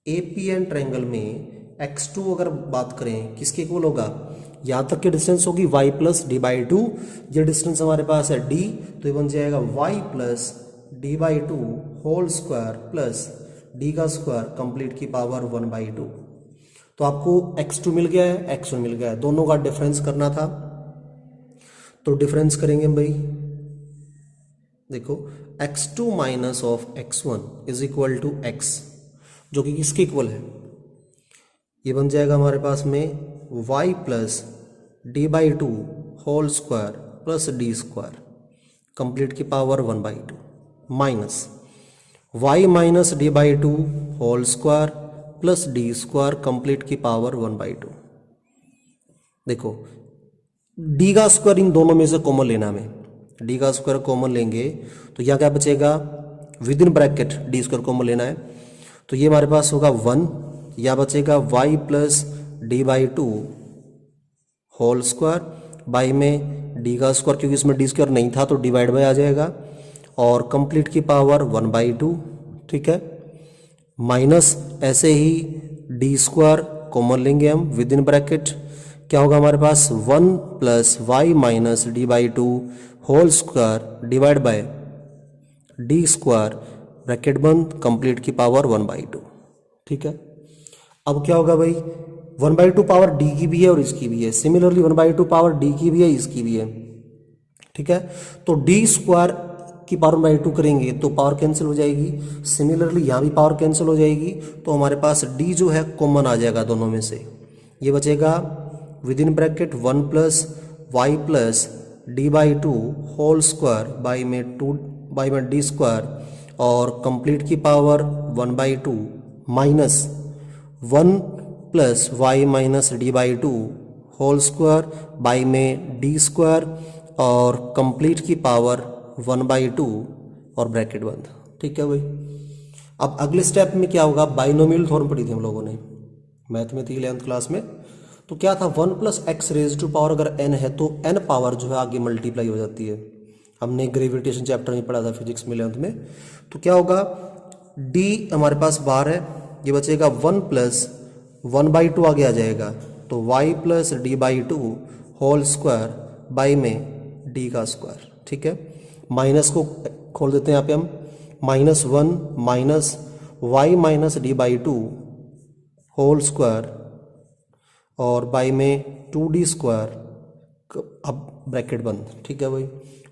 APN triangle में x2 अगर बात करें किसके इक्वल होगा, यहां तक की डिस्टेंस होगी y प्लस d/2, ये डिस्टेंस हमारे पास है d, तो ये बन जाएगा y plus d/2 whole square plus d का स्क्वायर कंप्लीट की पावर 1/2। तो आपको x2 मिल गया है, x1 मिल गया है, दोनों का डिफरेंस करना था। तो डिफरेंस करेंगे भाई, देखो x2 minus of x1 is equal to x, जो कि किसके इक्वल है, ये बन जाएगा हमारे पास में y plus d/2 whole square plus d square complete की power 1/2 minus y minus d/2 whole square plus d square complete की पावर 1/2। देखो d का स्क्वायर इन दोनों में से कॉमन लेना हमें, d का स्क्वायर कॉमन लेंगे तो यह क्या बचेगा, with in bracket d square common लेना है, तो ये हमारे पास होगा 1, या बचेगा y plus d/2 whole square by में d का स्क्वायर, क्योंकि इसमें d स्क्वायर नहीं था तो डिवाइड बाय आ जाएगा, और कंप्लीट की पावर 1/2। ठीक है, माइनस ऐसे ही डी स्क्वायर कॉमन लेंगे हम विद इन ब्रैकेट, क्या होगा हमारे पास 1 plus y minus d by two whole square divide by d square bracket बंद कंप्लीट की पावर 1/2। ठीक है, अब क्या होगा भाई 1/2 पावर डी की भी है और इसकी भी है, सिमिलरली 1/2 पावर डी की भी है इसकी भी है। ठीक है, तो डी स्क्वायर की पावर 1/2 करेंगे तो पावर कैंसिल हो जाएगी, सिमिलरली यहाँ भी पावर कैंसिल हो जाएगी, तो हमारे पास डी जो है कॉमन आ जाएगा दोनों में से, ये बचेगा with in bracket 1 plus y plus d by two whole square by में डी स्क्वायर और कंप्लीट की power 1/2 minus 1 plus y minus d by two whole square by में डी स्क्वायर और कंप्लीट की पावर 1/2 और ब्रैकेट बंद। ठीक है भाई, अब अगले स्टेप में क्या होगा, बाइनोमियल थ्योरम पढ़ी थी हम लोगों ने मैथ में थी 11th क्लास में, तो क्या था 1 plus x raise to power अगर n है तो n पावर जो है आगे मल्टीप्लाई हो जाती है, हमने ग्रेविटेशन चैप्टर में पढ़ा था फिजिक्स में 11th में। तो क्या होगा d हमारे पास बाहर है, ये बचेगा 1 प्लस 1/2 आगे आ जाएगा, तो y plus d by two whole square by में d का स्क्वायर। ठीक है, माइनस को खोल देते हैं यहाँ पे हम, -1 minus y minus d by two whole square और बाई में 2d स्क्वायर, अब ब्रैकेट बंद। ठीक है भाई,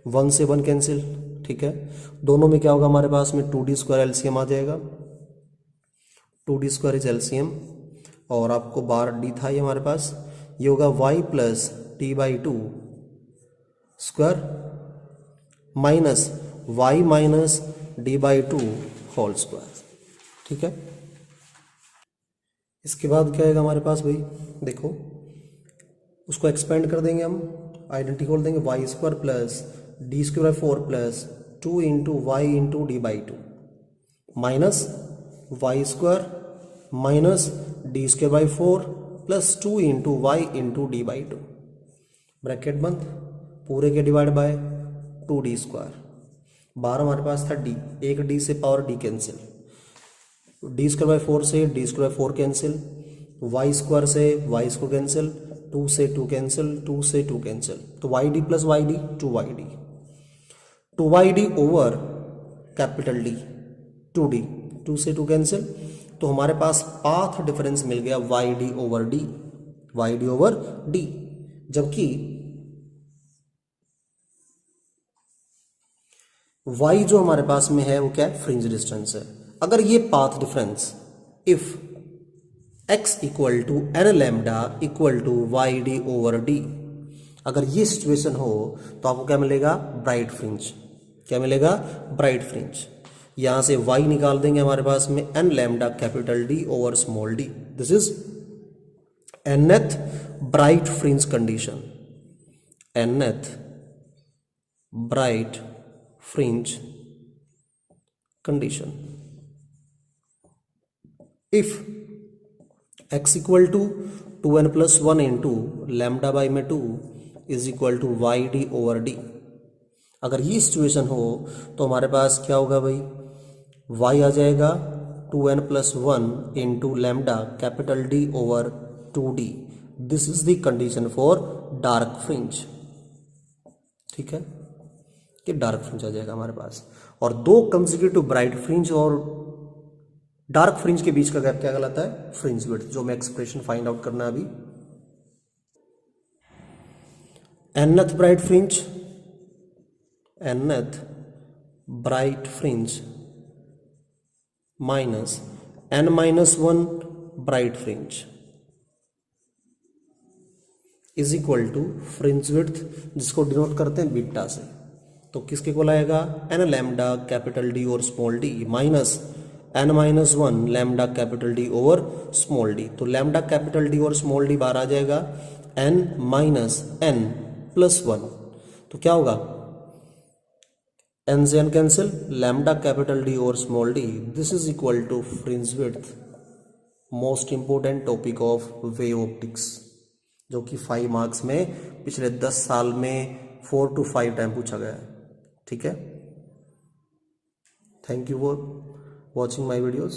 1 से 1 कैंसिल। ठीक है, दोनों में क्या होगा हमारे पास में 2d स्क्वायर एलसीएम आ जाएगा, 2d स्क्वायर इज एलसीएम, और आपको बार d था ये हमारे पास, ये होगा y plus t by two square minus y minus d by two whole square. ठीक है, इसके बाद क्या आएगा हमारे पास भाई, देखो उसको एक्सपेंड कर देंगे हम, आइडेंटिटी खोल देंगे, y square plus d square by 4 plus 2 into y into d by two minus y square minus d square by 4 plus 2 into y into d by two bracket बंद, पूरे के डिवाइड बाय 2d स्क्वायर, बाहर हमारे पास था d, एक d से power d cancel, d square by 4 से d square by 4 cancel, y square से वाई स्क्वायर कैंसिल, 2 से 2 कैंसिल, 2 से 2 कैंसिल, तो y d plus y d 2y d, 2y d over capital D 2d, 2 से 2 cancel, तो हमारे पास path difference मिल गया y d over d, y d over d, जबकि y जो हमारे पास में है वो क्या है, फ्रिंज डिस्टेंस है। अगर ये path difference if x equal to n lambda equal to y d over d, अगर ये सिचुएशन हो तो आपको क्या मिलेगा, ब्राइट फ्रिंज। क्या मिलेगा, ब्राइट फ्रिंज। यहां से y निकाल देंगे हमारे पास में n lambda capital D over small D, this is nth bright fringe condition, nth bright fringe condition if x equal to 2n plus 1 into lambda by में 2 is equal to y d over d, अगर ये situation हो तो हमारे पास क्या होगा भाई, y आ जाएगा 2n plus 1 into lambda capital D over 2d, this is the condition for dark fringe। ठीक है, कि डार्क फ्रिंज आ जाएगा हमारे पास, और दो कंसेक्यूटिव ब्राइट फ्रिंज और डार्क फ्रिंज के बीच का गैप क्या कहलाता है, फ्रिंज विड्थ, जो मैं एक्सप्रेशन फाइंड आउट करना है अभी। nth bright fringe, nth bright fringe minus n minus 1 bright fringe is equal to fringe width, जिसको डिनोट करते हैं बीटा से, तो किसके को लाएगा, एन लैम्डा कैपिटल डी और small d minus n minus 1 lambda capital D over small d, तो लैम्डा कैपिटल डी और स्मॉल डी बाहर आ जाएगा, एन माइनस एन प्लस 1, तो क्या होगा, एन से N cancel, lambda capital D और small D, this is equal to fringe width, most important topic of wave optics, जो कि 5 मार्क्स में पिछले 10 साल में 4 to 5 टाइम पूछा गया है। ठीक है, thank you for watching my videos.